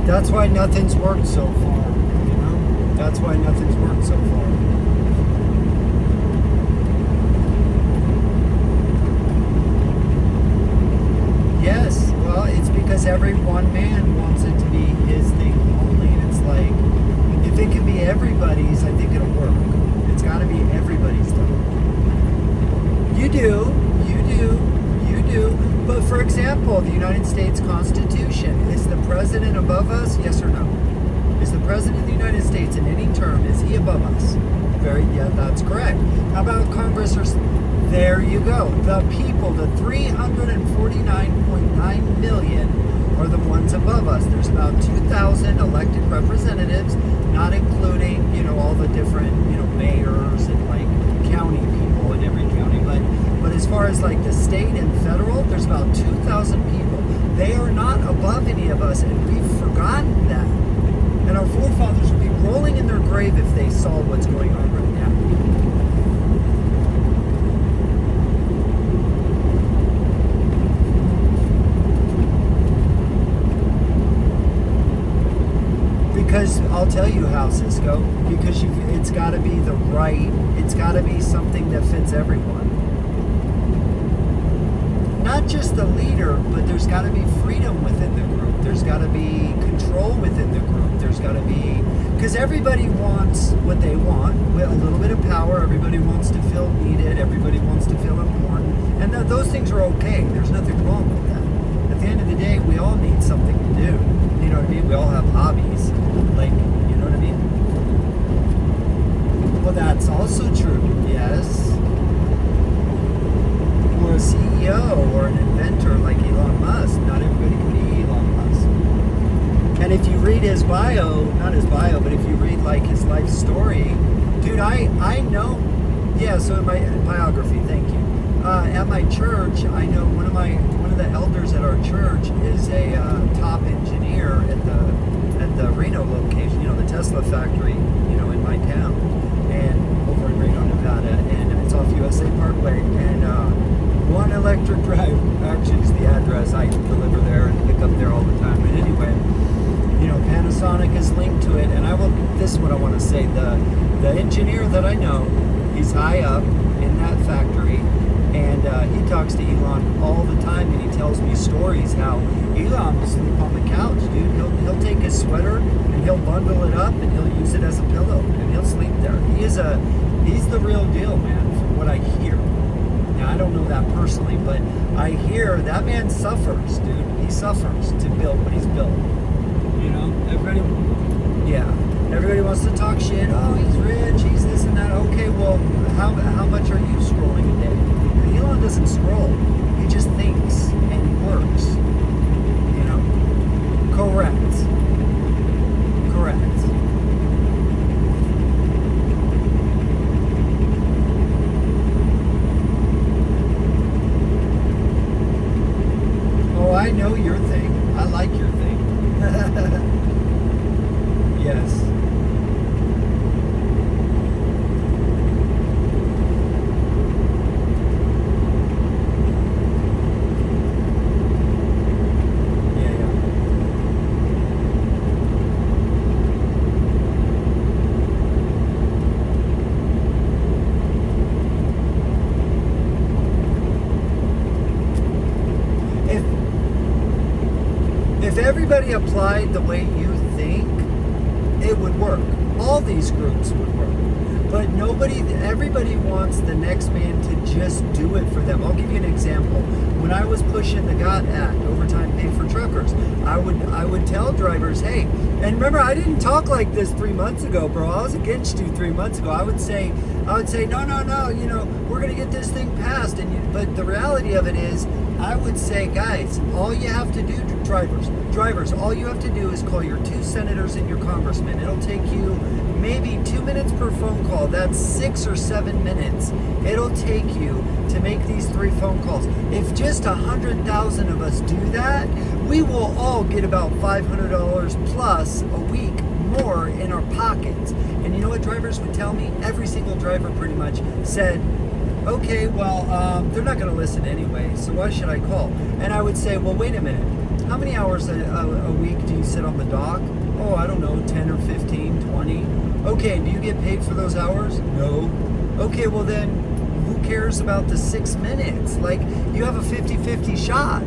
That's why nothing's worked so far, you know? That's why nothing's worked so far. Yes, well, it's because every one man wants it to be his thing only, and it's like, if it can be everybody's, I think it'll work. It's got to be everybody's thing. You do. But for example, the United States Constitution, is the president above us? Yes or no? Is the president of the United States in any term, is he above us? Yeah, that's correct. How about Congress? There you go. The people, the 349.9 million are the ones above us. There's about 2,000 elected representatives, not including, you know, all the different, you know, mayors and like county people in every county. But as far as like the state and federal, there's about 2,000 people. They are not above any of us, and we've forgotten that. And our forefathers would be rolling in their grave if they saw what's going on right now. Because I'll tell you how, Cisco, because it's got to be the right, it's got to be something that fits everyone. Not not just the leader, but there's got to be freedom within the group. There's got to be control within the group. There's got to be, because everybody wants what they want, with a little bit of power. Everybody wants to feel needed. Everybody wants to feel important. And those things are okay. There's nothing wrong with that. At the end of the day, we all need something to do. You know what I mean? We all have hobbies. Like, you know what I mean? Well, that's also true. Yes. Or a CEO or an inventor like Elon Musk. Not everybody can be Elon Musk. And if you read his bio, not his bio, but if you read like his life story, dude, I know. Yeah, so in my biography, thank you. At my church, I know one of the elders at our church is a top engineer at the Reno location, you know, the Tesla factory, you know, in my town, and over in Reno, Nevada, and it's off USA Parkway, and one electric drive actually is the address. I deliver there and pick up there all the time. But anyway, you know, Panasonic is linked to it, and this is what I want to say. The engineer that I know, he's high up in that factory, and he talks to Elon all the time, and he tells me stories how Elon will sleep on the couch, dude. He'll take his sweater and he'll bundle it up and he'll use it as a pillow and he'll sleep there. He's the real deal, man, from what I hear. Now, I don't know that personally, but I hear that man suffers, dude. He suffers to build what he's built. You know, everybody wants to talk shit. Oh, he's rich, he's this and that. Okay, well, how much are you scrolling a day? Elon doesn't scroll. He just thinks and he works. You know? Correct. Oh, I know your thing. I like your thing. Yes. If everybody applied the way you think, it would work. All these groups would work. But everybody wants the next man to just do it for them. I'll give you an example. When I was pushing the GOT Act, overtime pay for truckers, I would tell drivers, hey, and remember, I didn't talk like this 3 months ago, bro. I was against you 3 months ago. I would say, no, you know, we're gonna get this thing passed. But the reality of it is, I would say, guys, all you have to do, drivers, all you have to do is call your 2 senators and your congressman. It'll take you maybe 2 minutes per phone call. That's 6 or 7 minutes. It'll take you to make these 3 phone calls. If just 100,000 of us do that, we will all get about $500 plus a week more in our pockets. And you know what drivers would tell me? Every single driver pretty much said, okay, well, they're not going to listen anyway, so why should I call? And I would say, well, wait a minute. How many hours a week do you sit on the dock? Oh, I don't know, 10 or 15, 20. Okay, do you get paid for those hours? No. Okay, well then, who cares about the 6 minutes? Like, you have a 50-50 shot.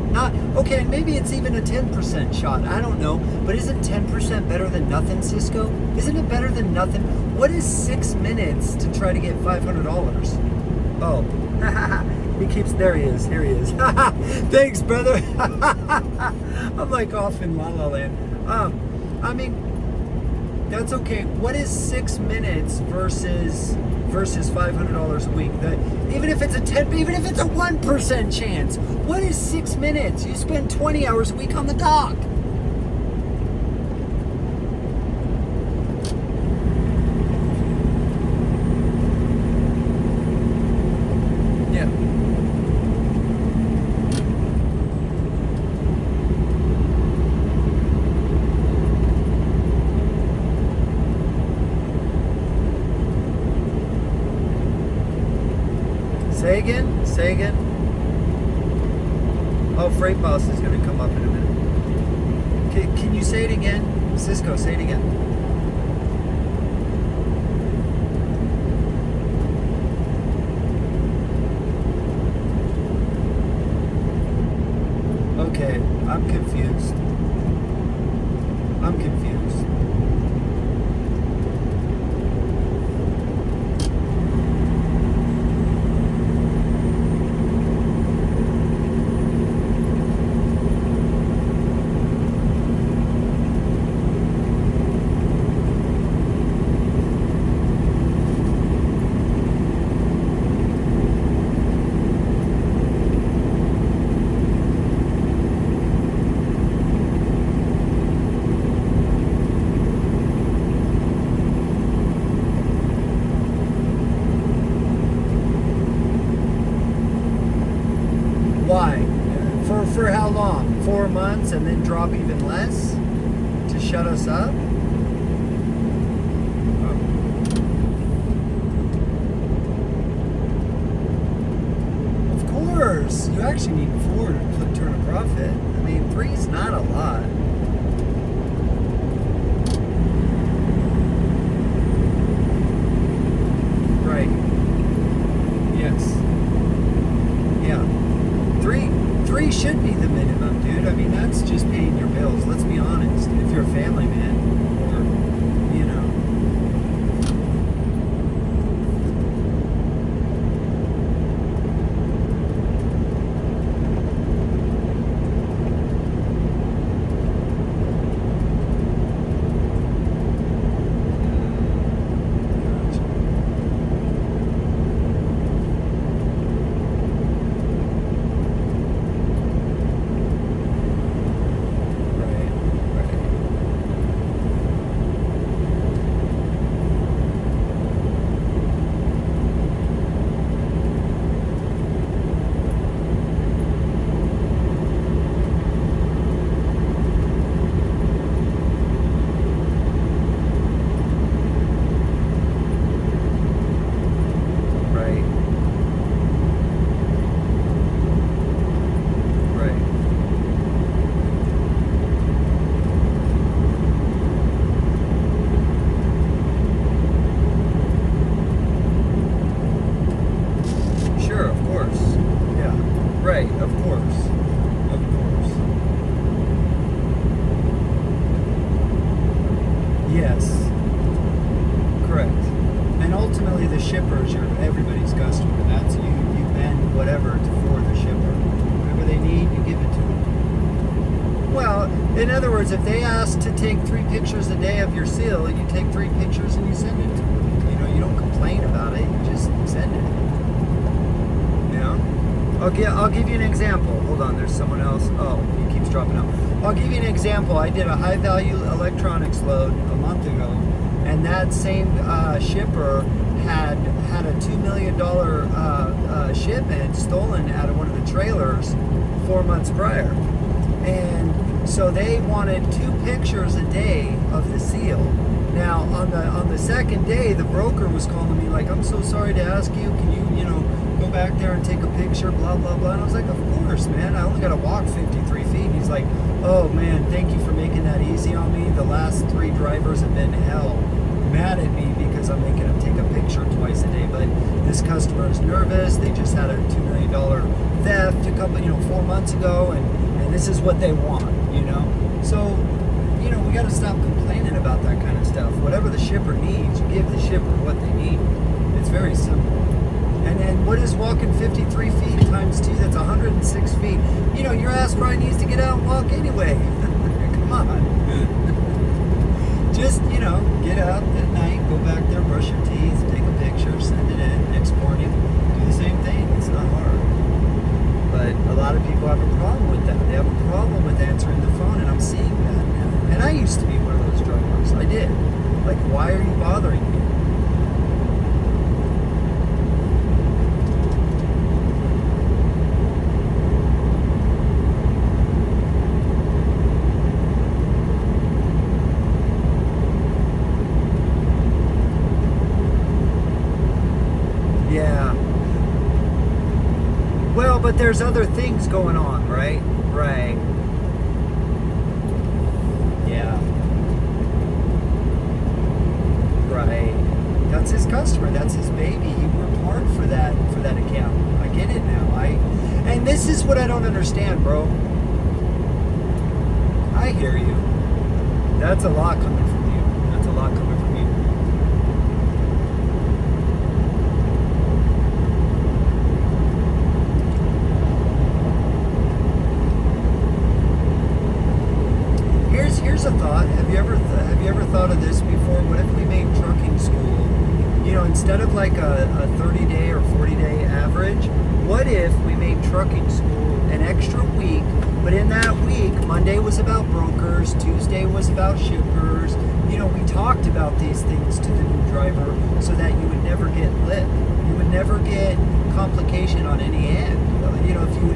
Okay, maybe it's even a 10% shot. I don't know. But isn't 10% better than nothing, Cisco? Isn't it better than nothing? What is 6 minutes to try to get $500? Oh, there he is, here he is. Thanks, brother. I'm like off in La La Land. I mean, that's okay. What is 6 minutes versus $500 a week? Even if it's a 1% chance, what is 6 minutes? You spend 20 hours a week on the dock. Say again. Oh, Freight Boss is going to come up in a minute. Can you say it again? Cisco, say it again. confused. I'm confused. Why? For how long? 4 months and then drop even less to shut us up? Of course. You actually need 4 to turn a profit. I mean, 3 is not a lot. Right. Yes. Yeah. Three should be the minimum, dude. I mean, that's just paying your bills. Let's be honest. If you're a family man, or, you know. Right, of course. Of course. Yes. Correct. And ultimately the shipper is everybody's customer. That's you bend whatever for the shipper. Whatever they need, you give it to them. Well, in other words, if they ask to take 3 pictures a day of your seal, you take 3 pictures and you send it to them. You know, you don't complain about it, you just send it. You know? I'll give you an example. Hold on, there's someone else. Oh, he keeps dropping out. I'll give you an example. I did a high-value electronics load a month ago, and that same shipper had a $2 million shipment stolen out of one of the trailers 4 months prior. And so they wanted 2 pictures a day of the seal. Now, on the second day, the broker was calling me like, I'm so sorry to ask you, can you go back there and take a picture, blah, blah, blah. And I was like, of course, man. I only got to walk 53 feet. And he's like, oh, man, thank you for making that easy on me. The last 3 drivers have been hell mad at me because I'm making them take a picture twice a day. But this customer is nervous. They just had a $2 million theft a couple, 4 months ago. And this is what they want, So, we got to stop complaining about that kind of stuff. Whatever the shipper needs, you give the shipper what they need. It's very simple. And then what is walking 53 feet times 2? That's 106 feet. Your ass probably needs to get out and walk anyway. Come on. Just, get up at night, go back there, brush your teeth, take a picture, send it in. Next morning, do the same thing. It's not hard. But a lot of people have a problem with that. They have a problem with answering the phone, and I'm seeing that now. And I used to be one of those drivers. I did. Like, why are you bothering me? Yeah. Well, but there's other things going on, right? Right. Yeah. Right. That's his customer. That's his baby. He worked hard for that account. I get it now. And this is what I don't understand, bro. I hear you. That's a lot coming from you. That's a lot coming from you. Here's a thought. Have you ever thought of this before? What if we made trucking school, you know, instead of like a 30-day or 40-day average, what if we made trucking school an extra week, but in that week, Monday was about brokers, Tuesday was about shippers. You know, we talked about these things to the new driver so that you would never get lip. You would never get complication on any end. You know, if you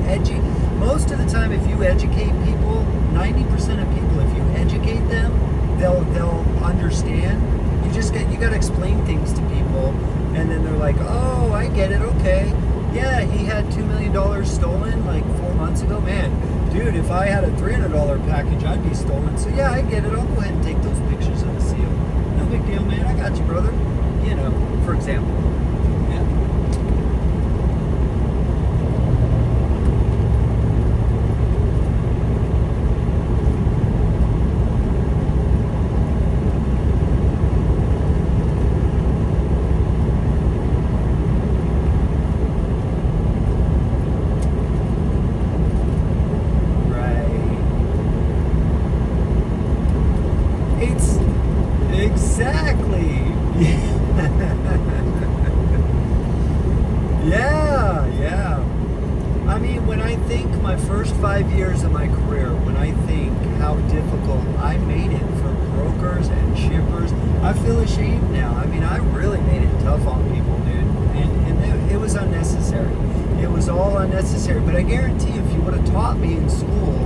most of the time, if you educate people, 90% of people, if you educate them, they'll understand. You got to explain things to people, and then they're like, oh, I get it, okay. Yeah, he had $2 million stolen like 4 months ago. Man, dude, if I had a $300 package, I'd be stolen. So yeah, I get it. I'll go ahead and take those pictures of the seal. No big deal, man. I got you, brother. You know, for example. Yeah. Exactly. Yeah. I mean, when I think my first 5 years of my career, when I think how difficult I made it for brokers and shippers, I feel ashamed now. I mean, I really made it tough on people, dude. And it was unnecessary. It was all unnecessary. But I guarantee if you would have taught me in school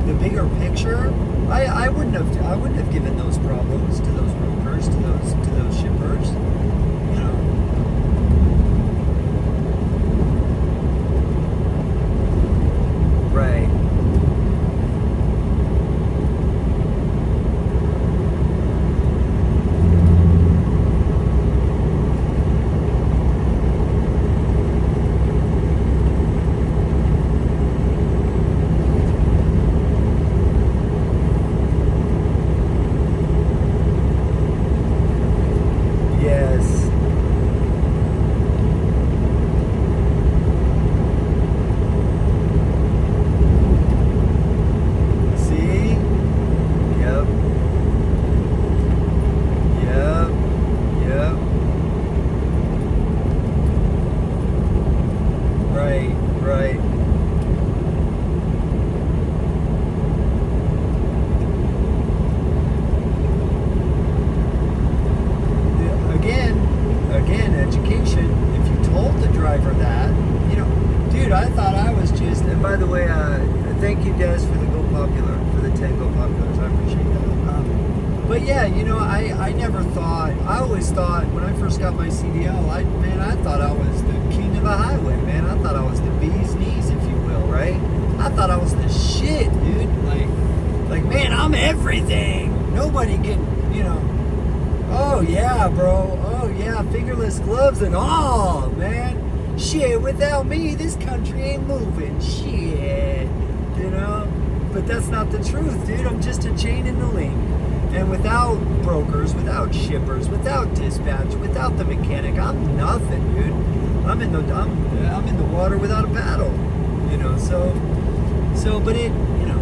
the bigger picture, I wouldn't have given those problems to those brokers, to those shippers, you know. Right. Right. Again, education. If you told the driver that, you know, dude, I thought I was just. And by the way, thank you guys for the Go Popular, for the 10 Go Populars. I appreciate that. But yeah, you know, I never thought. I always thought when I first got my CDL, I thought I was the king of the highway, man. I thought I was the bee's knees, if you will, right? I thought I was the shit, dude. Like, man, I'm everything. Nobody can, you know. Oh yeah, bro. Oh yeah, fingerless gloves and all, man. Shit, without me, this country ain't moving. Shit, you know. But that's not the truth, dude. I'm just a chain in the link. And without brokers, without shippers, without dispatch, without the mechanic, I'm nothing, dude. I'm in the water without a paddle, you know. So, but it, you know.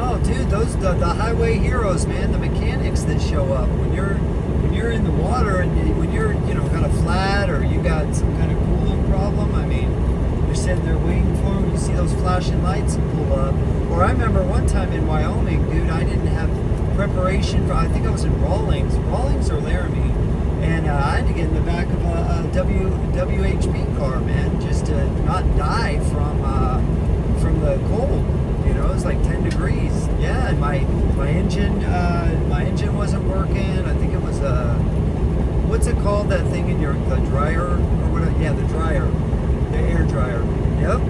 Oh, dude, those the highway heroes, man. The mechanics that show up when you're in the water and when you're, you know, got a flat or you got some kind of coolant problem. I mean, you're sitting there waiting for them. You see those flashing lights pull up. Or I remember one time in Wyoming, dude, I didn't have preparation for, I think I was in Rawlings or Laramie, and I had to get in the back of a WHP car, man, just to not die from the cold. You know, it was like 10 degrees. Yeah, and my engine wasn't working. I think it was what's it called, that thing in the dryer or whatever? Yeah, the dryer, the air dryer. Yep.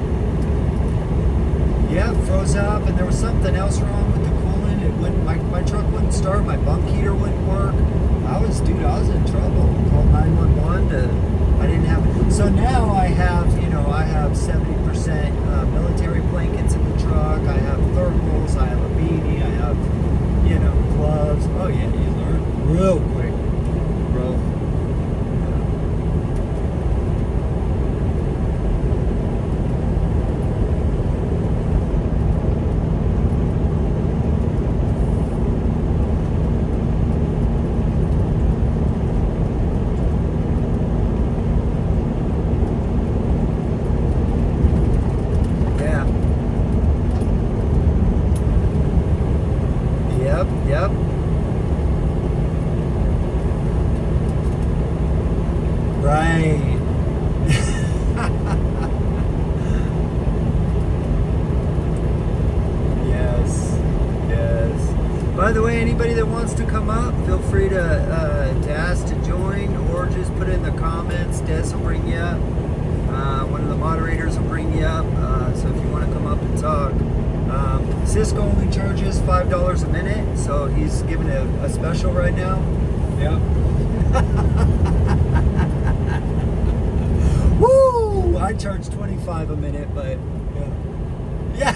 Yeah, froze up, and there was something else wrong with the coolant. It wouldn't. My truck wouldn't start. My bunk heater wouldn't work. I was in trouble. Called 911. I didn't have. So now I have 70% military blankets in the truck. I have real quick, bro. Yeah. Yep, yep. Right. Yes, yes. By the way, anybody that wants to come up, feel free to ask to join, or just put it in the comments. Des will bring you up. One of the moderators will bring you up. So if you want to come up and talk. Cisco only charges $5 a minute, so he's giving a special right now. Yep. Woo! I charge $25 a minute, but yeah.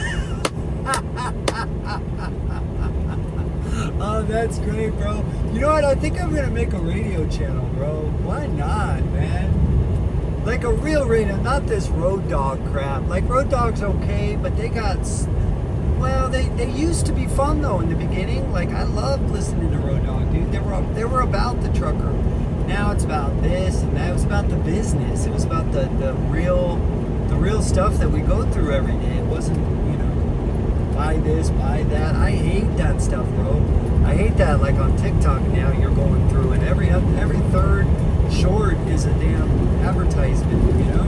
Oh, that's great, bro. You know what? I think I'm gonna make a radio channel, bro. Why not, man? Like a real radio, not this Road Dog crap. Like Road Dog's okay, but they got. Well, they used to be fun though in the beginning. Like I loved listening to Road Dog, dude. They were about the trucker. Now it's about this and that. It was about the business. It was about the real stuff that we go through every day. It wasn't, you know, buy this, buy that. I hate that stuff, bro. I hate that. Like on TikTok now, you're going through and every third short is a damn advertisement, you know?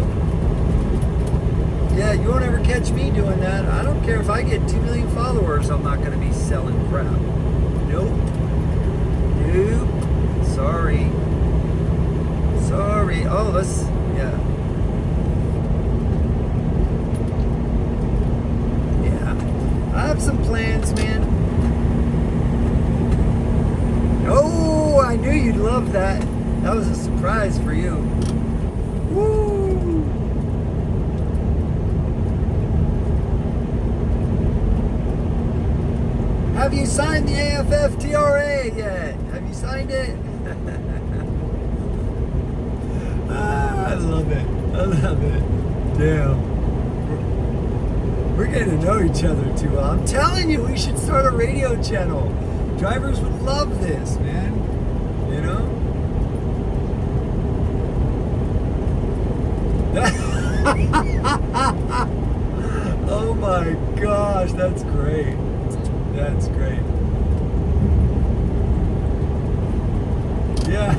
Yeah, you won't ever catch me doing that. I don't care if I get 2 million followers, I'm not going to be selling crap. Nope. Nope. Sorry. Sorry. Oh, let's, yeah. Yeah. I have some plans, man. Oh, I knew you'd love that. That was a surprise for you. Woo! Have you signed the AFFTRA yet? Have you signed it? I love it. I love it. Damn. We're getting to know each other too well. I'm telling you, we should start a radio channel. Drivers would love this, man. You know? Oh my gosh, that's great. That's great. Yeah.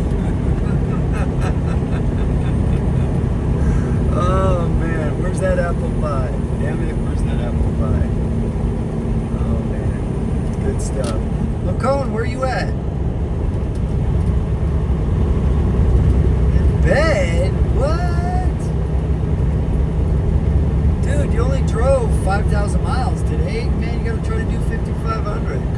Oh man, where's that apple pie? Damn it, where's that apple pie? Oh man, good stuff. Lacone, where you at? In bed? What? Dude, you only drove 5,000 miles today. Man, you gotta try to do 5,500.